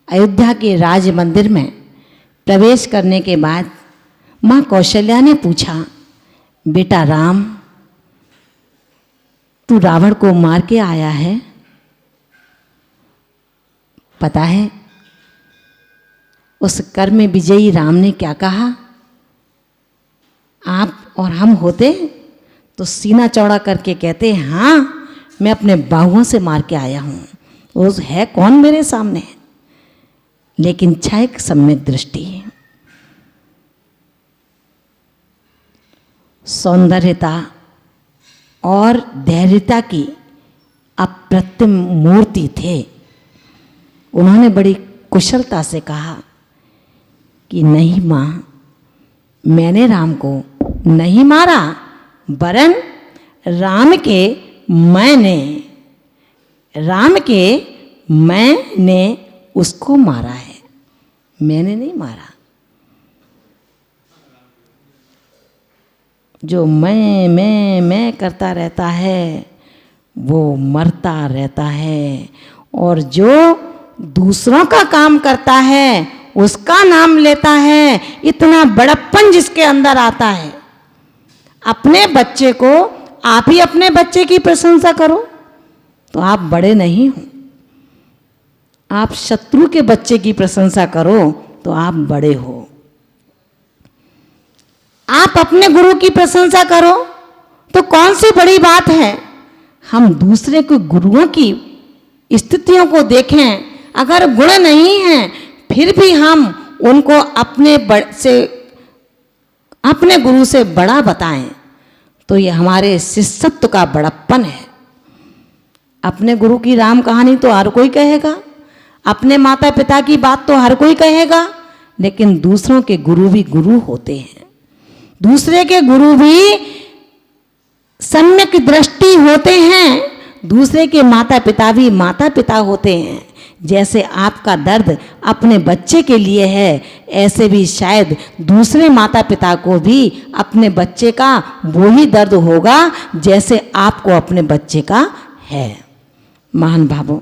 अयोध्या के राज मंदिर में प्रवेश करने के बाद माँ कौशल्या ने पूछा, बेटा राम, तू रावण को मार के आया है? पता है उस कर्म विजयी राम ने क्या कहा? आप और हम होते तो सीना चौड़ा करके कहते, हाँ मैं अपने बाहुओं से मार के आया हूँ, वो है कौन मेरे सामने। लेकिन छायक सम्यक दृष्टि, सौंदर्यता और धैर्यता की अप्रतिम मूर्ति थे। उन्होंने बड़ी कुशलता से कहा कि नहीं माँ, मैंने राम को नहीं मारा, वरन राम के मैंने उसको मारा है, मैंने नहीं मारा। जो मैं करता रहता है वो मरता रहता है, और जो दूसरों का काम करता है उसका नाम लेता है, इतना बड़प्पन जिसके अंदर आता है। अपने बच्चे को आप ही अपने बच्चे की प्रशंसा करो तो आप बड़े नहीं हो, आप शत्रु के बच्चे की प्रशंसा करो तो आप बड़े हो। आप अपने गुरु की प्रशंसा करो तो कौन सी बड़ी बात है। हम दूसरे के गुरुओं की स्थितियों को देखें, अगर गुण नहीं हैं फिर भी हम उनको अपने गुरु से बड़ा बताएं तो ये हमारे शिष्यत्व का बड़प्पन है। अपने गुरु की राम कहानी तो हर कोई कहेगा, अपने माता पिता की बात तो हर कोई कहेगा, लेकिन दूसरों के गुरु भी गुरु होते हैं, दूसरे के गुरु भी सम्यक दृष्टि होते हैं, दूसरे के माता पिता भी माता पिता होते हैं। जैसे आपका दर्द अपने बच्चे के लिए है, ऐसे भी शायद दूसरे माता पिता को भी अपने बच्चे का वही दर्द होगा जैसे आपको अपने बच्चे का है। महान भावों,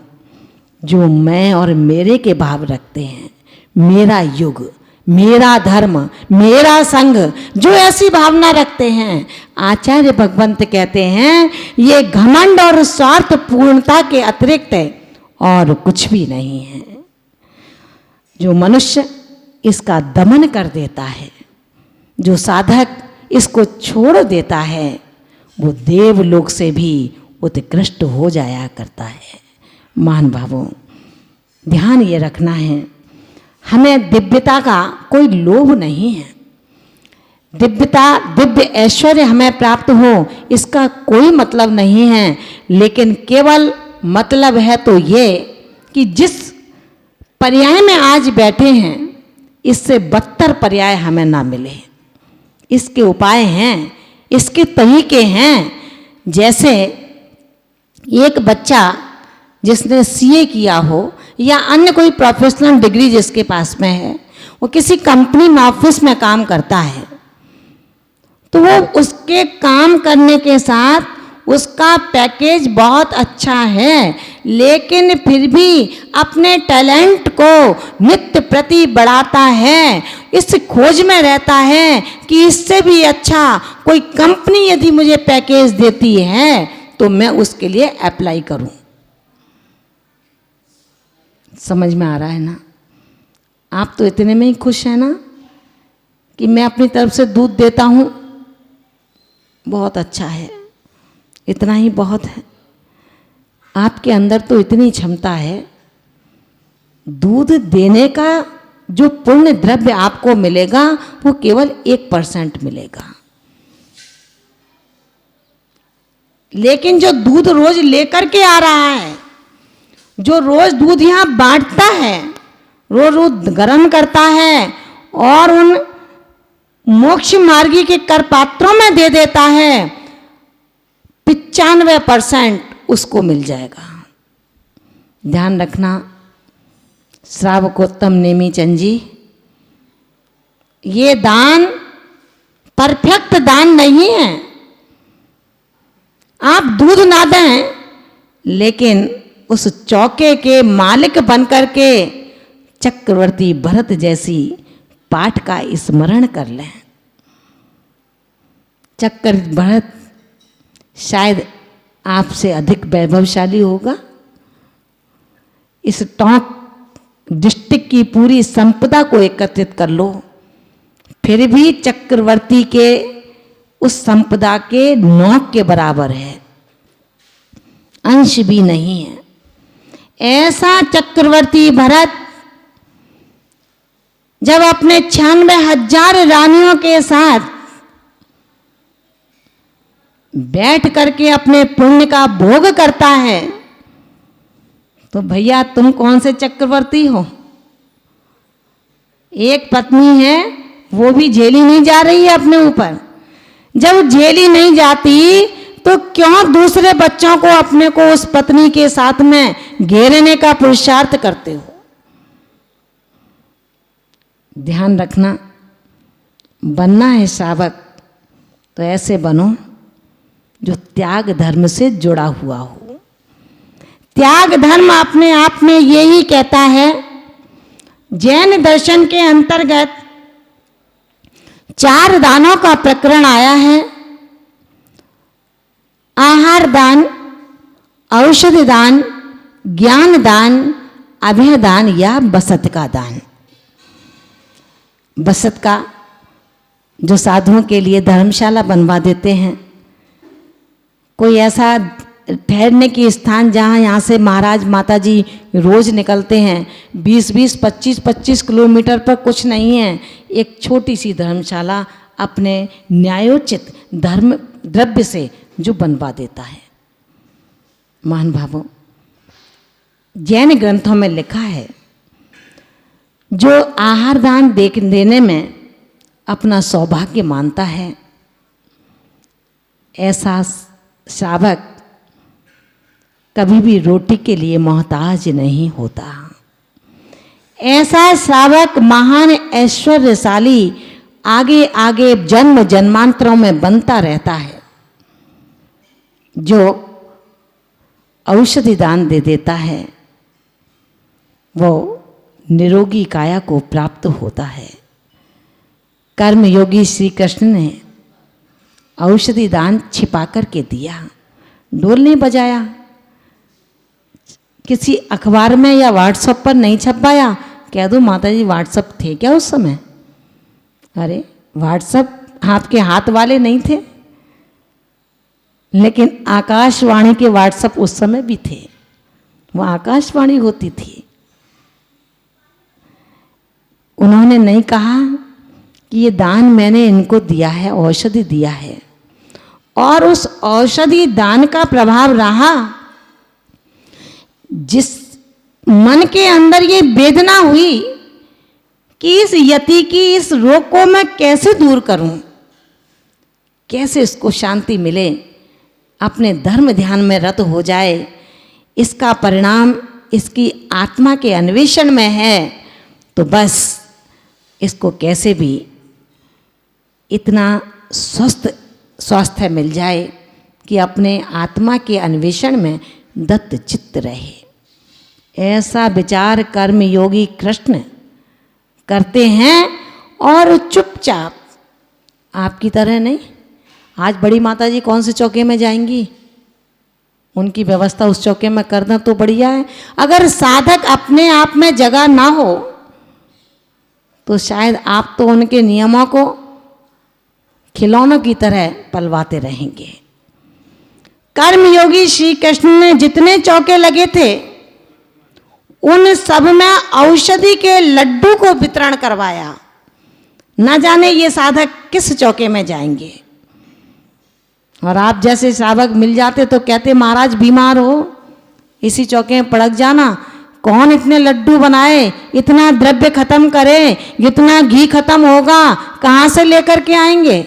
जो मैं और मेरे के भाव रखते हैं, मेरा युग, मेरा धर्म, मेरा संघ, जो ऐसी भावना रखते हैं, आचार्य भगवंत कहते हैं ये घमंड और स्वार्थ पूर्णता के अतिरिक्त और कुछ भी नहीं है। जो मनुष्य इसका दमन कर देता है, जो साधक इसको छोड़ देता है, वो देवलोक से भी उत्कृष्ट हो जाया करता है। महान भावों, ध्यान ये रखना है, हमें दिव्यता का कोई लोभ नहीं है। दिव्यता, दिव्य ऐश्वर्य हमें प्राप्त हो इसका कोई मतलब नहीं है, लेकिन केवल मतलब है तो ये कि जिस पर्याय में आज बैठे हैं इससे बदतर पर्याय हमें ना मिले। इसके उपाय हैं, इसके तरीके हैं। जैसे एक बच्चा जिसने सीए किया हो या अन्य कोई प्रोफेशनल डिग्री जिसके पास में है, वो किसी कंपनी में ऑफिस में काम करता है, तो वो उसके काम करने के साथ उसका पैकेज बहुत अच्छा है, लेकिन फिर भी अपने टैलेंट को नित्य प्रति बढ़ाता है, इस खोज में रहता है कि इससे भी अच्छा कोई कंपनी यदि मुझे पैकेज देती है तो मैं उसके लिए अप्लाई करूं। समझ में आ रहा है ना? आप तो इतने में ही खुश हैं ना कि मैं अपनी तरफ से दूध देता हूं, बहुत अच्छा है, इतना ही बहुत है। आपके अंदर तो इतनी क्षमता है, दूध देने का जो पुण्य द्रव्य आपको मिलेगा वो केवल 1% मिलेगा, लेकिन जो दूध रोज लेकर के आ रहा है, जो रोज दूध यहाँ बांटता है, रोज रोज गर्म करता है और उन मोक्ष मार्गी के कर पात्रों में दे देता है, 95% उसको मिल जाएगा। ध्यान रखना श्रावकोत्तम नेमी चंद जी, ये दान परफेक्ट दान नहीं है। आप दूध ना दें, लेकिन उस चौके के मालिक बनकर के चक्रवर्ती भरत जैसी पाठ का स्मरण कर लें। चक्र भरत शायद आपसे अधिक वैभवशाली होगा। इस टोंक डिस्ट्रिक्ट की पूरी संपदा को एकत्रित कर लो, फिर भी चक्रवर्ती के उस संपदा के नौक के बराबर है, अंश भी नहीं है। ऐसा चक्रवर्ती भरत जब अपने 96,000 रानियों के साथ बैठ करके अपने पुण्य का भोग करता है, तो भैया तुम कौन से चक्रवर्ती हो? एक पत्नी है, वो भी झेली नहीं जा रही है अपने ऊपर। जब झेली नहीं जाती तो क्यों दूसरे बच्चों को अपने को उस पत्नी के साथ में घेरने का पुरुषार्थ करते हो? ध्यान रखना, बनना है श्रावक तो ऐसे बनो जो त्याग धर्म से जुड़ा हुआ हो। त्याग धर्म अपने आप में यही कहता है। जैन दर्शन के अंतर्गत 4 दानों का प्रकरण आया है। आहार दान, औषधि दान, ज्ञान दान, अभय दान या बसत का दान। बसत का जो साधुओं के लिए धर्मशाला बनवा देते हैं, कोई ऐसा ठहरने की स्थान जहाँ यहाँ से महाराज माता जी रोज निकलते हैं, 20-20, 25-25 किलोमीटर पर कुछ नहीं है, एक छोटी सी धर्मशाला अपने न्यायोचित धर्म द्रव्य से जो बनवा देता है। महान भावों, जैन ग्रंथों में लिखा है, जो आहार दान देने में अपना सौभाग्य मानता है, ऐसा श्रावक कभी भी रोटी के लिए मोहताज नहीं होता। ऐसा श्रावक महान ऐश्वर्यशाली आगे आगे जन्म जन्मांतरों में बनता रहता है। जो औषधि दान दे देता है, वो निरोगी काया को प्राप्त होता है। कर्म योगी श्री कृष्ण ने औषधि दान छिपा करके दिया, ढोल नहीं बजाया, किसी अखबार में या व्हाट्सएप पर नहीं छपवाया। कह दो माता जी व्हाट्सएप थे क्या उस समय? अरे व्हाट्सएप आपके हाथ वाले नहीं थे, लेकिन आकाशवाणी के व्हाट्सएप उस समय भी थे। वो आकाशवाणी होती थी। उन्होंने नहीं कहा कि ये दान मैंने इनको दिया है, औषधि दिया है, और उस औषधि दान का प्रभाव रहा। जिस मन के अंदर ये वेदना हुई कि इस यति की इस रोग को मैं कैसे दूर करूं, कैसे इसको शांति मिले, अपने धर्म ध्यान में रत हो जाए, इसका परिणाम इसकी आत्मा के अन्वेषण में है, तो बस इसको कैसे भी इतना स्वास्थ्य मिल जाए कि अपने आत्मा के अन्वेषण में दत्त चित्त रहे। ऐसा विचार कर्म योगी कृष्ण करते हैं और चुपचाप, आपकी तरह नहीं। आज बड़ी माता जी कौन से चौके में जाएंगी, उनकी व्यवस्था उस चौके में करना तो बढ़िया है। अगर साधक अपने आप में जगह ना हो तो शायद आप तो उनके नियमों को खिलौनों की तरह पलवाते रहेंगे। कर्मयोगी श्री कृष्ण ने जितने चौके लगे थे उन सब में औषधि के लड्डू को वितरण करवाया। न जाने ये साधक किस चौके में जाएंगे। और आप जैसे साधक मिल जाते तो कहते महाराज बीमार हो, इसी चौके में पड़क जाना। कौन इतने लड्डू बनाए, इतना द्रव्य खत्म करे, इतना घी खत्म होगा, कहाँ से लेकर के आएंगे?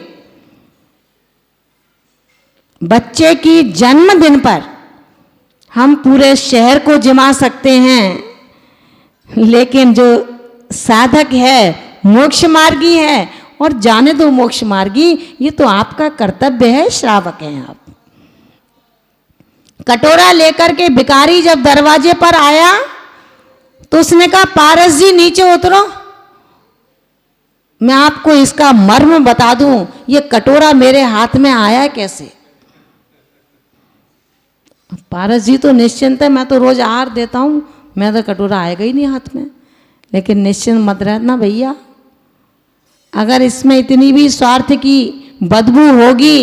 बच्चे की जन्मदिन पर हम पूरे शहर को जिमा सकते हैं, लेकिन जो साधक है, मोक्ष मार्गी है, और जाने दो मोक्ष मार्गी, ये तो आपका कर्तव्य है, श्रावक हैं आप। कटोरा लेकर के भिखारी जब दरवाजे पर आया तो उसने कहा पारस जी नीचे उतरो, मैं आपको इसका मर्म बता दूं, ये कटोरा मेरे हाथ में आया कैसे। पारस जी तो निश्चिंत है, मैं तो रोज आहार देता हूं, मैं तो कटोरा आएगा ही नहीं हाथ में। लेकिन निश्चिंत मत रहना भैया, अगर इसमें इतनी भी स्वार्थ की बदबू होगी,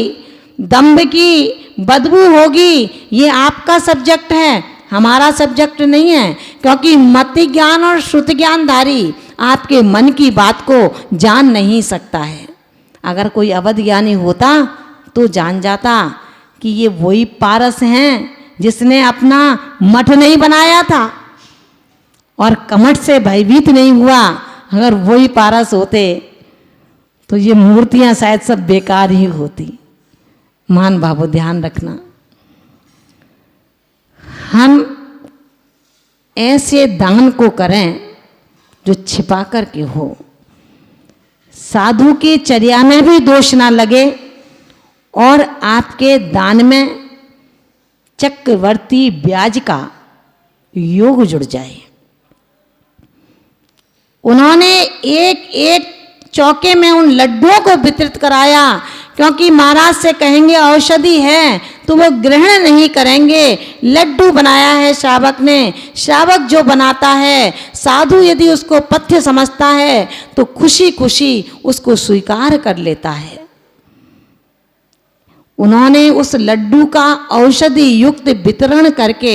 दंभ की बदबू होगी, ये आपका सब्जेक्ट है, हमारा सब्जेक्ट नहीं है। क्योंकि मति ज्ञान और श्रुति ज्ञानधारी आपके मन की बात को जान नहीं सकता है। अगर कोई अवध ज्ञानी होता तो जान जाता कि ये वही पारस हैं जिसने अपना मठ नहीं बनाया था और कमठ से भयभीत नहीं हुआ। अगर वही पारस होते तो ये मूर्तियां शायद सब बेकार ही होती। मान भावो ध्यान रखना, हम ऐसे दान को करें जो छिपा करके हो, साधु की चर्या में भी दोष ना लगे और आपके दान में चक्रवर्ती ब्याज का योग जुड़ जाए। उन्होंने एक एक चौके में उन लड्डुओं को वितरित कराया, क्योंकि महाराज से कहेंगे औषधि है तो वो ग्रहण नहीं करेंगे। लड्डू बनाया है श्रावक ने, श्रावक जो बनाता है, साधु यदि उसको पथ्य समझता है तो खुशी खुशी उसको स्वीकार कर लेता है। उन्होंने उस लड्डू का औषधि युक्त वितरण करके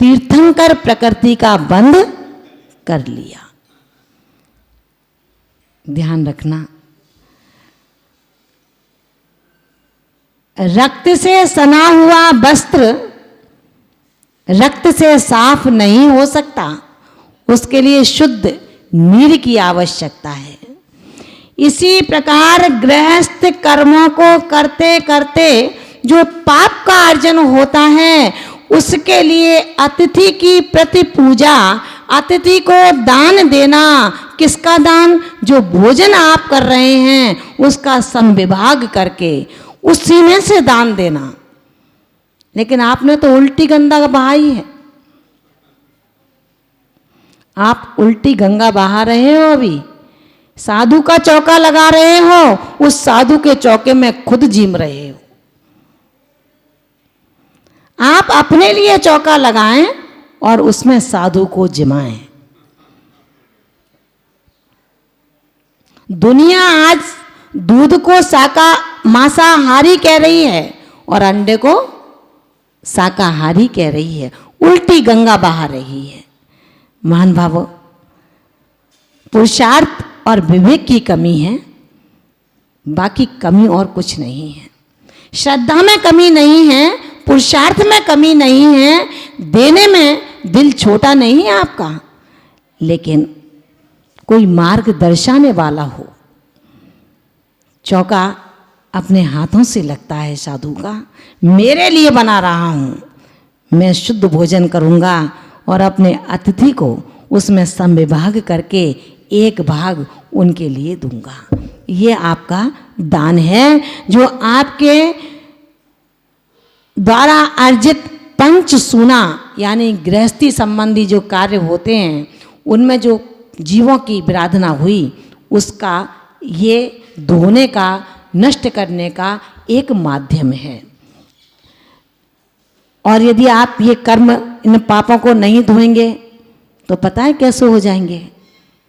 तीर्थंकर प्रकृति का बंध कर लिया। ध्यान रखना, रक्त से सना हुआ वस्त्र रक्त से साफ नहीं हो सकता, उसके लिए शुद्ध नीर की आवश्यकता है। इसी प्रकार गृहस्थ कर्मों को करते करते जो पाप का अर्जन होता है, उसके लिए अतिथि की प्रति पूजा, अतिथि को दान देना। किसका दान? जो भोजन आप कर रहे हैं उसका समविभाग करके उसी में से दान देना। लेकिन आपने तो उल्टी गंदा बहाई है। आप उल्टी गंगा बहा रहे हो। अभी साधु का चौका लगा रहे हो, उस साधु के चौके में खुद जीम रहे हो। आप अपने लिए चौका लगाएं और उसमें साधु को जिमाएं। दुनिया आज दूध को मांसाहारी कह रही है और अंडे को शाकाहारी कह रही है, उल्टी गंगा बहा रही है। महान भावों, पुरुषार्थ और विवेक की कमी है, बाकी कमी और कुछ नहीं है। श्रद्धा में कमी नहीं है, पुरुषार्थ में कमी नहीं है, देने में दिल छोटा नहीं है आपका, लेकिन कोई मार्ग दर्शाने वाला हो। चौका अपने हाथों से लगता है साधु का, मेरे लिए बना रहा हूँ, मैं शुद्ध भोजन करूँगा और अपने अतिथि को उसमें समविभाग करके एक भाग उनके लिए दूंगा। ये आपका दान है, जो आपके द्वारा अर्जित पंच सूना यानी गृहस्थी संबंधी जो कार्य होते हैं, उनमें जो जीवों की विराधना हुई, उसका ये धोने का, नष्ट करने का एक माध्यम है। और यदि आप ये कर्म, इन पापों को नहीं धोएंगे तो पता है कैसे हो जाएंगे?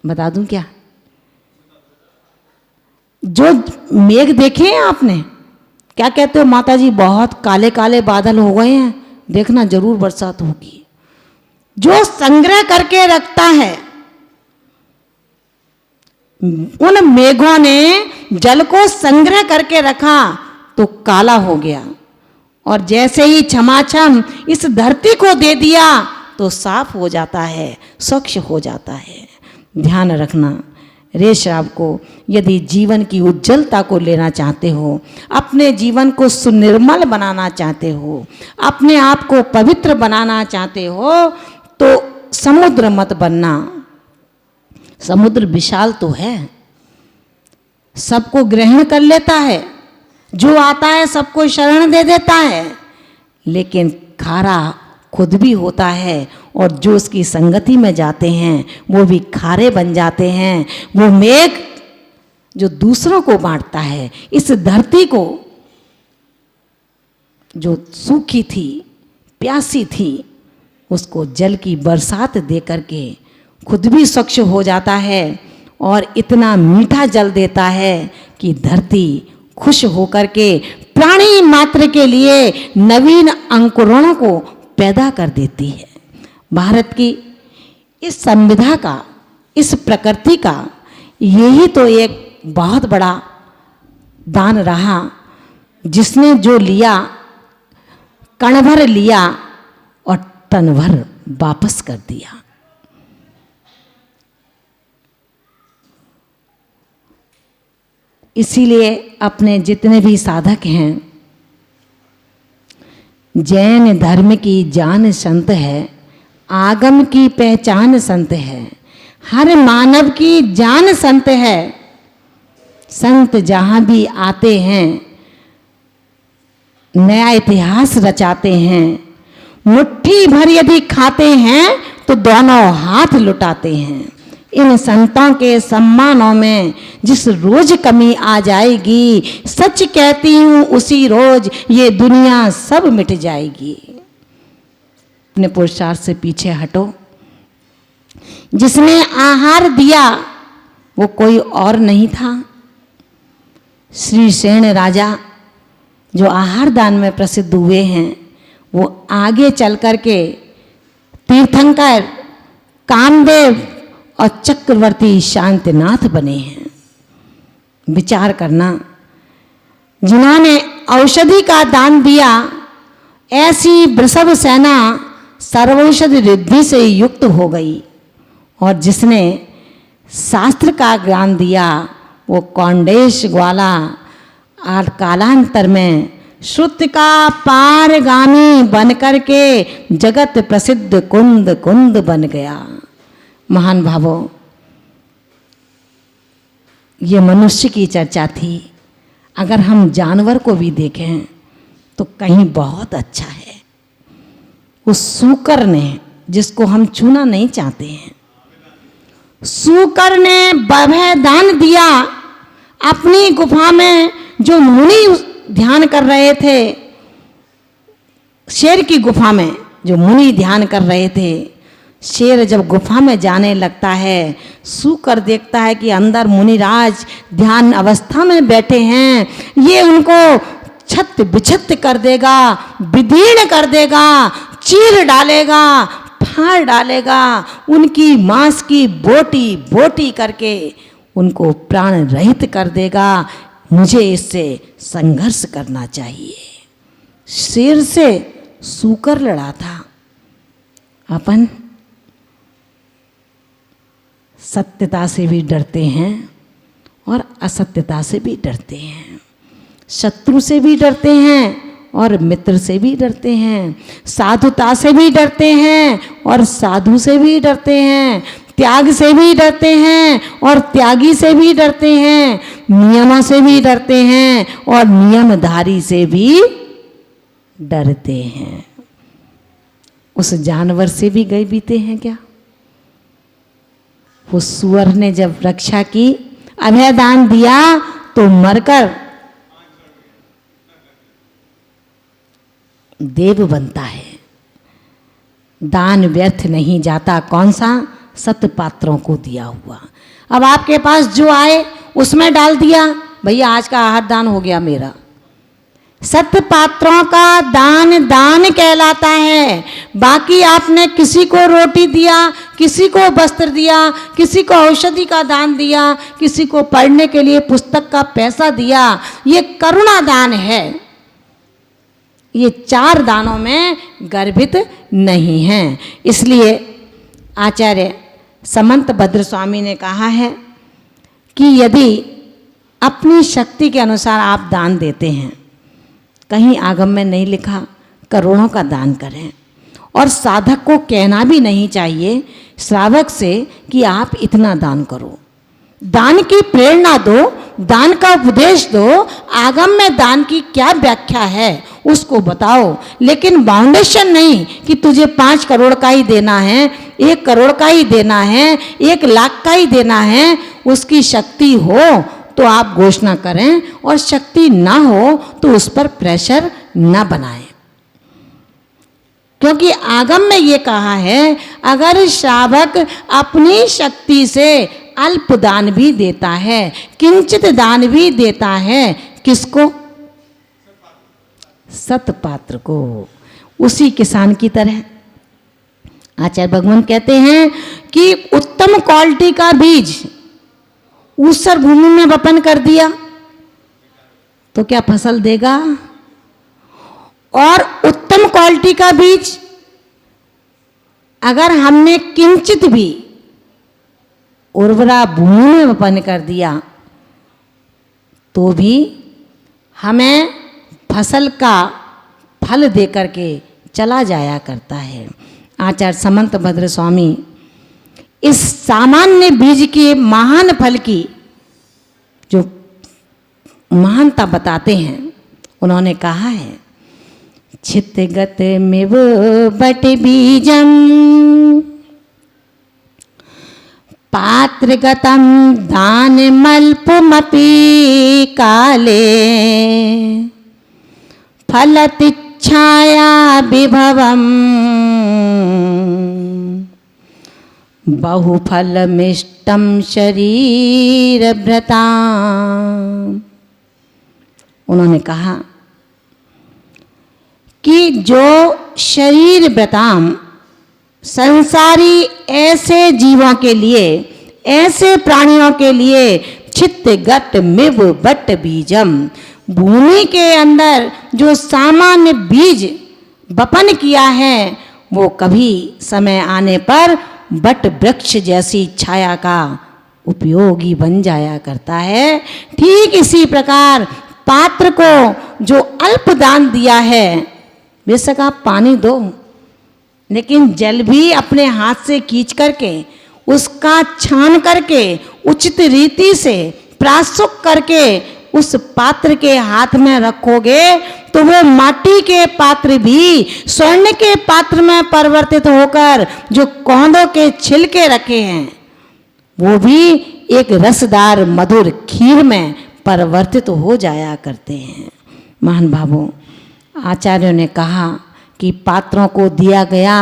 बता दूं क्या? जो मेघ देखे हैं आपने, क्या कहते हो माता जी, बहुत काले काले बादल हो गए हैं, देखना जरूर बरसात होगी। जो संग्रह करके रखता है, उन मेघों ने जल को संग्रह करके रखा तो काला हो गया, और जैसे ही छमाछम इस धरती को दे दिया तो साफ हो जाता है, स्वच्छ हो जाता है। ध्यान रखना रे श्राव को, यदि जीवन की उज्जवलता को लेना चाहते हो, अपने जीवन को सुनिर्मल बनाना चाहते हो, अपने आप को पवित्र बनाना चाहते हो, तो समुद्र मत बनना। समुद्र विशाल तो है, सबको ग्रहण कर लेता है, जो आता है सबको शरण दे देता है, लेकिन खारा खुद भी होता है, और जो उसकी संगति में जाते हैं वो भी खारे बन जाते हैं। वो मेघ जो दूसरों को बांटता है, इस धरती को जो सूखी थी, प्यासी थी, उसको जल की बरसात दे करके खुद भी स्वच्छ हो जाता है, और इतना मीठा जल देता है कि धरती खुश होकर के प्राणी मात्र के लिए नवीन अंकुरों को पैदा कर देती है। भारत की इस संविधा का, इस प्रकृति का यही तो एक बहुत बड़ा दान रहा, जिसने जो लिया कण भर लिया और टन भर वापस कर दिया। इसीलिए अपने जितने भी साधक हैं, जैन धर्म की जान संत है, आगम की पहचान संत है, हर मानव की जान संत है। संत जहाँ भी आते हैं नया इतिहास रचाते हैं, मुट्ठी भर यदि खाते हैं तो दोनों हाथ लुटाते हैं। इन संतों के सम्मानों में जिस रोज कमी आ जाएगी, सच कहती हूँ उसी रोज ये दुनिया सब मिट जाएगी। अपने पुरुषार्थ से पीछे हटो। जिसने आहार दिया वो कोई और नहीं था, श्री सेन राजा जो आहार दान में प्रसिद्ध हुए हैं, वो आगे चल कर के तीर्थंकर, कामदेव और चक्रवर्ती शांतिनाथ बने हैं। विचार करना, जिन्होंने औषधि का दान दिया, ऐसी वृषभ सेना सर्वौषधि रिद्धि से युक्त हो गई, और जिसने शास्त्र का ज्ञान दिया वो कौंडेश ग्वाला और कालांतर में श्रुति का पारगामी बन करके जगत प्रसिद्ध कुंद कुंद बन गया। महान भावों, ये मनुष्य की चर्चा थी। अगर हम जानवर को भी देखें तो कहीं बहुत अच्छा है। उस सूकर ने, जिसको हम छूना नहीं चाहते हैं, सूकर ने भय दान दिया। अपनी गुफा में जो मुनि ध्यान कर रहे थे, शेर की गुफा में जो मुनि ध्यान कर रहे थे, शेर जब गुफा में जाने लगता है, सूकर देखता है कि अंदर मुनिराज ध्यान अवस्था में बैठे हैं, ये उनको छत बिछत कर देगा, विदीर्ण कर देगा, चीर डालेगा, फाड़ डालेगा, उनकी मांस की बोटी बोटी करके उनको प्राण रहित कर देगा। मुझे इससे संघर्ष करना चाहिए। शेर से सूकर लड़ा था। अपन सत्यता से भी डरते हैं और असत्यता से भी डरते हैं, शत्रु से भी डरते हैं और मित्र से भी डरते हैं, साधुता से भी डरते हैं और साधु से भी डरते हैं, त्याग से भी डरते हैं और त्यागी से भी डरते हैं, नियमों से भी डरते हैं और नियमधारी से भी डरते हैं। उस जानवर से भी गए बीते हैं क्या? वो सुअर ने जब रक्षा की, अभय दान दिया, तो मरकर देव बनता है। दान व्यर्थ नहीं जाता। कौन सा? सत पात्रों को दिया हुआ। अब आपके पास जो आए उसमें डाल दिया, भैया आज का आहार दान हो गया मेरा। सत पात्रों का दान दान कहलाता है। बाकी आपने किसी को रोटी दिया, किसी को वस्त्र दिया, किसी को औषधि का दान दिया, किसी को पढ़ने के लिए पुस्तक का पैसा दिया, ये करुणा दान है। ये चार दानों में गर्भित नहीं है। इसलिए आचार्य समंत भद्र स्वामी ने कहा है कि यदि अपनी शक्ति के अनुसार आप दान देते हैं, कहीं आगम में नहीं लिखा करोड़ों का दान करें, और साधक को कहना भी नहीं चाहिए श्रावक से कि आप इतना दान करो। दान की प्रेरणा दो, दान का उपदेश दो, आगम में दान की क्या व्याख्या है उसको बताओ, लेकिन बाउंडेशन नहीं कि तुझे 5 करोड़ का ही देना है, 1 करोड़ का ही देना है, 1 लाख का ही देना है। उसकी शक्ति हो तो आप घोषणा करें, और शक्ति ना हो तो उस पर प्रेशर ना बनाएं। क्योंकि आगम में ये कहा है, अगर श्रावक अपनी शक्ति से अल्प दान भी देता है, किंचित दान भी देता है, किसको? सतपात्र को। उसी किसान की तरह आचार्य भगवान कहते हैं कि उत्तम क्वालिटी का बीज ऊसर भूमि में वपन कर दिया तो क्या फसल देगा? और उत्तम क्वालिटी का बीज अगर हमने किंचित भी उर्वरा भूमि में वपन कर दिया तो भी हमें फसल का फल दे करके चला जाया करता है। आचार्य समंत भद्र स्वामी इस सामान्य बीज के महान फल की जो महानता बताते हैं। उन्होंने कहा है, छितगत मिव बट बीजम पात्रगतम दान मल्पमपि काले फलतिच्छाया विभवम बहुफलमिष्टम शरीर भ्रता। उन्होंने कहा कि जो शरीर व्रताम संसारी ऐसे जीवों के लिए, ऐसे प्राणियों के लिए छित गट मिव बट बीजम, भूमि के अंदर जो सामान्य बीज वपन किया है वो कभी समय आने पर बट वृक्ष जैसी छाया का उपयोगी बन जाया करता है। ठीक इसी प्रकार पात्र को जो अल्प दान दिया है, बेशक आप पानी दो, लेकिन जल भी अपने हाथ से खींच करके, उसका छान करके, उचित रीति से प्रासुक करके उस पात्र के हाथ में रखोगे तो वो माटी के पात्र भी स्वर्ण के पात्र में परिवर्तित होकर जो कौंदों के छिलके रखे हैं वो भी एक रसदार मधुर खीर में परिवर्तित हो जाया करते हैं। महान भावों, आचार्यों ने कहा कि पात्रों को दिया गया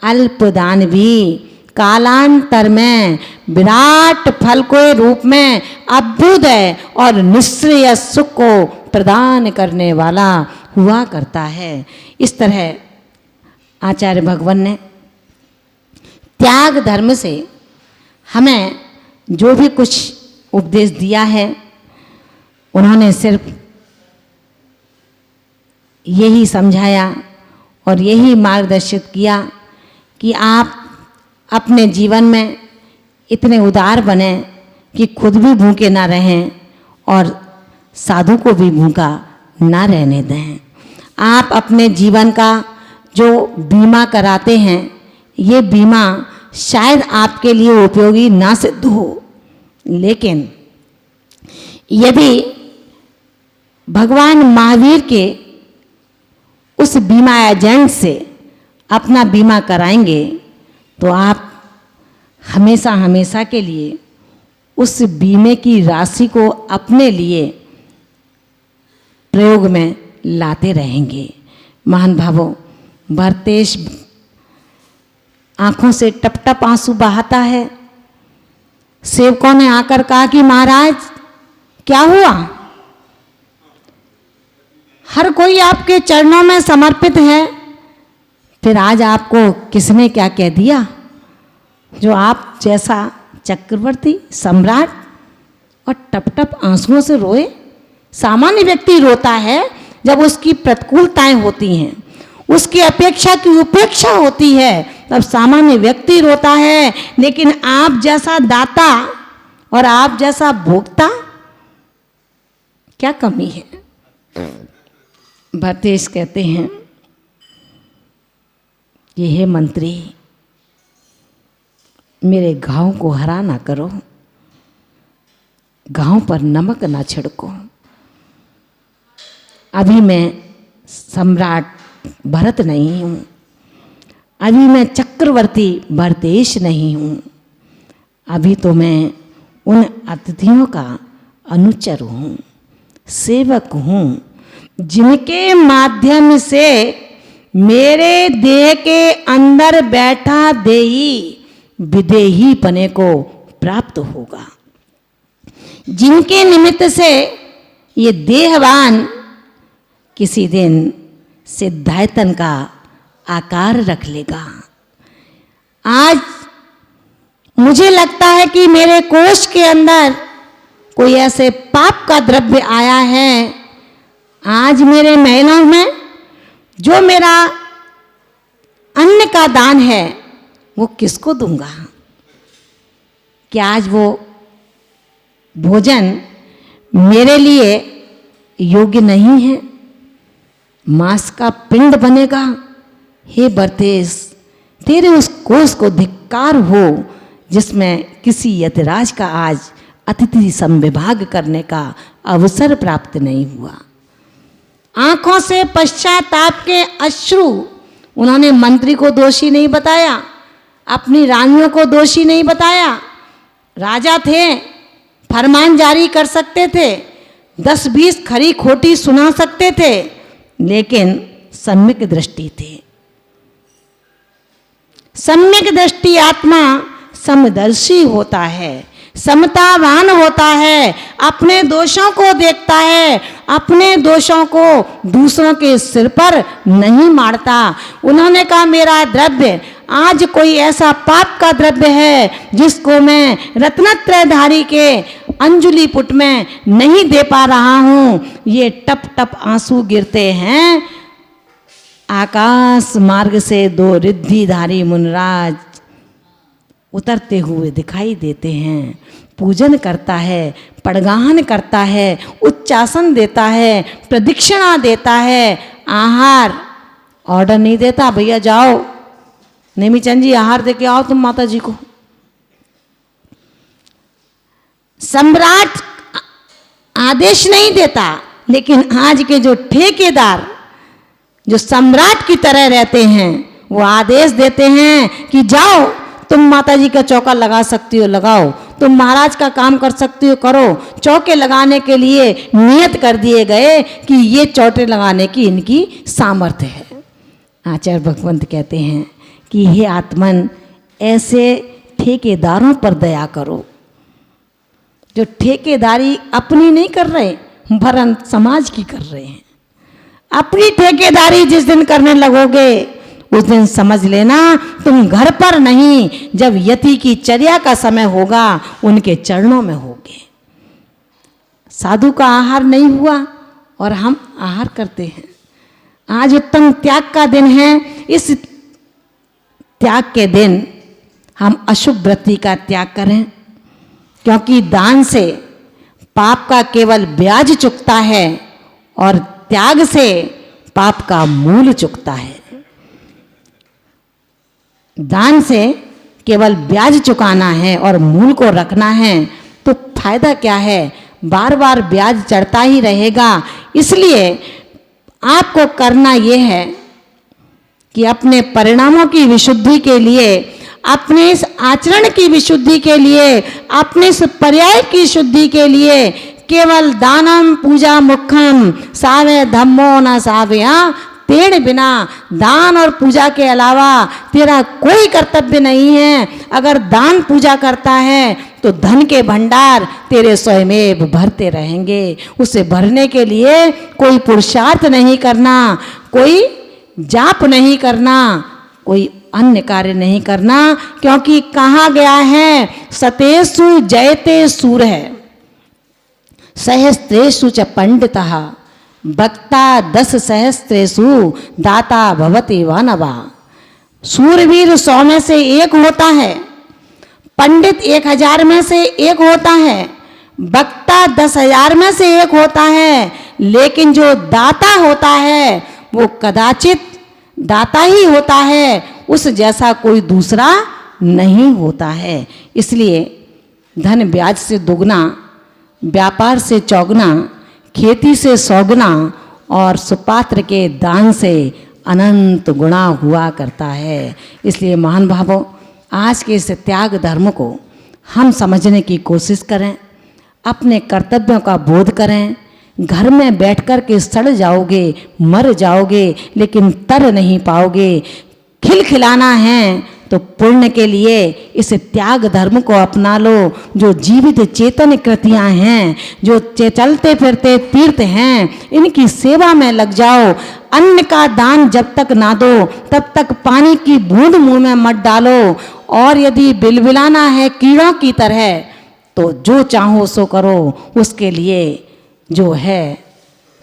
अल्प दान भी कालांतर में विराट फल के रूप में अभ्युदय और निश्चय सुख को प्रदान करने वाला हुआ करता है। इस तरह आचार्य भगवान ने त्याग धर्म से हमें जो भी कुछ उपदेश दिया है, उन्होंने सिर्फ यही समझाया और यही मार्गदर्शित किया कि आप अपने जीवन में इतने उदार बने कि खुद भी भूखे ना रहें और साधु को भी भूखा ना रहने दें। आप अपने जीवन का जो बीमा कराते हैं, ये बीमा शायद आपके लिए उपयोगी ना सिद्ध हो, लेकिन यदि भगवान महावीर के उस बीमा एजेंट से अपना बीमा कराएंगे तो आप हमेशा हमेशा के लिए उस बीमे की राशि को अपने लिए प्रयोग में लाते रहेंगे। महान भावों, भरतेश आंखों से टप टप आंसू बहाता है। सेवकों ने आकर कहा कि महाराज क्या हुआ? हर कोई आपके चरणों में समर्पित है, फिर आज आपको किसने क्या कह दिया जो आप जैसा चक्रवर्ती सम्राट और टप टप आंसुओं से रोए? सामान्य व्यक्ति रोता है जब उसकी प्रतिकूलताएं होती हैं, उसकी अपेक्षा की उपेक्षा होती है, तब सामान्य व्यक्ति रोता है। लेकिन आप जैसा दाता और आप जैसा भोक्ता, क्या कमी है? भरतेश कहते हैं कि हे मंत्री, मेरे घाव को हरा ना करो, घाव पर नमक ना छिड़को। अभी मैं सम्राट भरत नहीं हूँ, अभी मैं चक्रवर्ती भरतेश नहीं हूँ, अभी तो मैं उन अतिथियों का अनुचर हूँ, सेवक हूँ, जिनके माध्यम से मेरे देह के अंदर बैठा देही विदेही पने को प्राप्त होगा, जिनके निमित्त से ये देहवान किसी दिन सिद्धायतन का आकार रख लेगा। आज मुझे लगता है कि मेरे कोष के अंदर कोई ऐसे पाप का द्रव्य आया है। आज मेरे महलों में जो मेरा अन्न का दान है वो किसको दूंगा? क्या आज वो भोजन मेरे लिए योग्य नहीं है? मांस का पिंड बनेगा। हे भरतेश, तेरे उस कोष को धिक्कार हो जिसमें किसी यतिराज का आज अतिथि संविभाग करने का अवसर प्राप्त नहीं हुआ। आंखों से पश्चाताप के अश्रु, उन्होंने मंत्री को दोषी नहीं बताया, अपनी रानियों को दोषी नहीं बताया। राजा थे, फरमान जारी कर सकते थे, 10-20 खरी खोटी सुना सकते थे, लेकिन सम्यक दृष्टि थी। सम्यक दृष्टि आत्मा समदर्शी होता है, समतावान होता है, अपने दोषों को देखता है, अपने दोषों को दूसरों के सिर पर नहीं मारता। उन्होंने कहा मेरा द्रव्य आज कोई ऐसा पाप का द्रव्य है जिसको मैं रत्नत्रयधारी के अंजुलि पुट में नहीं दे पा रहा हूं। ये टप टप आंसू गिरते हैं। आकाश मार्ग से 2 रिद्धिधारी मुनराज उतरते हुए दिखाई देते हैं। पूजन करता है, पड़गाहन करता है, उच्चासन देता है, प्रदक्षिणा देता है। आहार ऑर्डर नहीं देता, भैया जाओ नेमीचंद जी आहार दे के आओ तुम माता जी को। सम्राट आदेश नहीं देता, लेकिन आज के जो ठेकेदार जो सम्राट की तरह रहते हैं वो आदेश देते हैं कि जाओ तुम माता जी का चौका लगा सकती हो लगाओ, तुम महाराज का काम कर सकती हो करो। चौके लगाने के लिए नियत कर दिए गए कि ये चौके लगाने की इनकी सामर्थ्य है। आचार्य भगवंत कहते हैं कि हे आत्मन, ऐसे ठेकेदारों पर दया करो जो ठेकेदारी अपनी नहीं कर रहे, वरन समाज की कर रहे हैं। अपनी ठेकेदारी जिस दिन करने लगोगे उस दिन समझ लेना तुम घर पर नहीं, जब यति की चर्या का समय होगा उनके चरणों में होगे। साधु का आहार नहीं हुआ और हम आहार करते हैं। आज उत्तम त्याग का दिन है। इस त्याग के दिन हम अशुभ वृत्ति का त्याग करें, क्योंकि दान से पाप का केवल ब्याज चुकता है और त्याग से पाप का मूल चुकता है। दान से केवल ब्याज चुकाना है और मूल को रखना है, तो फायदा क्या है? बार बार ब्याज चढ़ता ही रहेगा। इसलिए आपको करना यह है कि अपने परिणामों की विशुद्धि के लिए, अपने इस आचरण की विशुद्धि के लिए, अपने इस पर्याय की शुद्धि के लिए केवल दानम पूजा मुखम सावे धम्मो न साव्या, तेरे बिना दान और पूजा के अलावा तेरा कोई कर्तव्य नहीं है। अगर दान पूजा करता है तो धन के भंडार तेरे स्वयमेव भरते रहेंगे। उसे भरने के लिए कोई पुरुषार्थ नहीं करना, कोई जाप नहीं करना, कोई अन्य कार्य नहीं करना, क्योंकि कहा गया है सतेषु जयते सूर है सहस्त्रेषु च पंडितः वक्ता 10 सहस्त्रेषु दाता भवति वानवा। सूरवीर 100 में से एक होता है, पंडित 1000 में से एक होता है, वक्ता 10,000 में से एक होता है, लेकिन जो दाता होता है वो कदाचित दाता ही होता है, उस जैसा कोई दूसरा नहीं होता है। इसलिए धन ब्याज से दुगना, व्यापार से चौगुना, खेती से सौगुना और सुपात्र के दान से अनंत गुणा हुआ करता है। इसलिए महान भावों, आज के इस त्याग धर्म को हम समझने की कोशिश करें, अपने कर्तव्यों का बोध करें। घर में बैठकर के सड़ जाओगे, मर जाओगे, लेकिन तर नहीं पाओगे। खिलखिलाना है तो पुण्य के लिए इस त्याग धर्म को अपना लो। जो जीवित चेतन कृतियां हैं, जो चलते फिरते तीर्थ हैं, इनकी सेवा में लग जाओ। अन्न का दान जब तक ना दो तब तक पानी की बूंद मुंह में मत डालो। और यदि बिलबिलाना है कीड़ों की तरह तो जो चाहो सो करो, उसके लिए जो है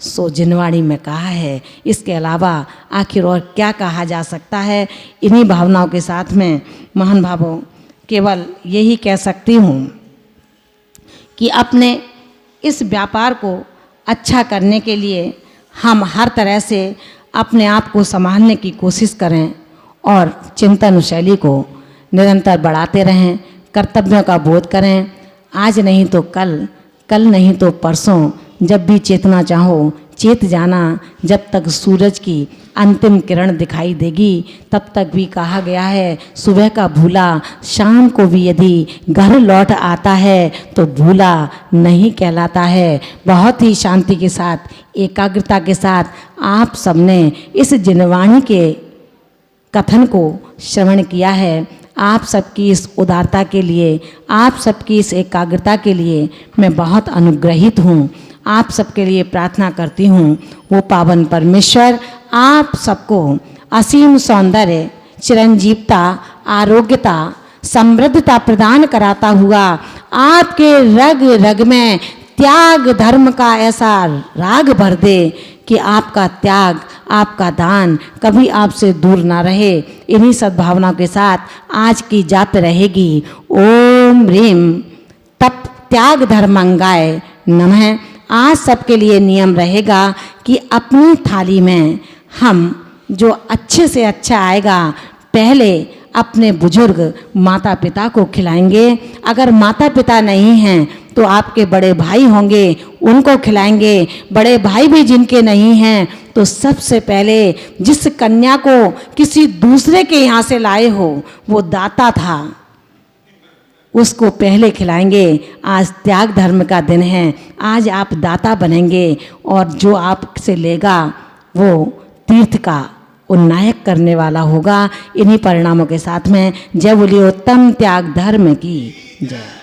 सो जिनवाणी में कहा है। इसके अलावा आखिर और क्या कहा जा सकता है? इन्हीं भावनाओं के साथ में महान भावों केवल यही कह सकती हूँ कि अपने इस व्यापार को अच्छा करने के लिए हम हर तरह से अपने आप को संभालने की कोशिश करें और चिंतन शैली को निरंतर बढ़ाते रहें, कर्तव्यों का बोध करें। आज नहीं तो कल, कल नहीं तो परसों, जब भी चेतना चाहो चेत जाना। जब तक सूरज की अंतिम किरण दिखाई देगी तब तक भी कहा गया है, सुबह का भूला शाम को भी यदि घर लौट आता है तो भूला नहीं कहलाता है। बहुत ही शांति के साथ, एकाग्रता के साथ आप सबने इस जिनवाणी के कथन को श्रवण किया है। आप सबकी इस उदारता के लिए, आप सबकी इस एकाग्रता के लिए मैं बहुत अनुग्रहित हूँ। आप सबके लिए प्रार्थना करती हूँ वो पावन परमेश्वर आप सबको असीम सौंदर्य, चिरंजीवता, आरोग्यता, समृद्धता प्रदान कराता हुआ आपके रग रग में त्याग धर्म का ऐसा राग भर दे कि आपका त्याग, आपका दान कभी आपसे दूर ना रहे। इन्हीं सद्भावनाओं के साथ आज की जाप रहेगी। ओम ह्रीम तप त्याग धर्मंगाय नमः। आज सबके लिए नियम रहेगा कि अपनी थाली में हम जो अच्छे से अच्छा आएगा पहले अपने बुजुर्ग माता पिता को खिलाएंगे। अगर माता पिता नहीं हैं तो आपके बड़े भाई होंगे, उनको खिलाएंगे। बड़े भाई भी जिनके नहीं हैं तो सबसे पहले जिस कन्या को किसी दूसरे के यहाँ से लाए हो वो दाता था, उसको पहले खिलाएंगे। आज त्याग धर्म का दिन है, आज आप दाता बनेंगे और जो आपसे लेगा वो तीर्थ का उन्नायक करने वाला होगा। इन्हीं परिणामों के साथ में जय बोलिए उत्तम त्याग धर्म की जय।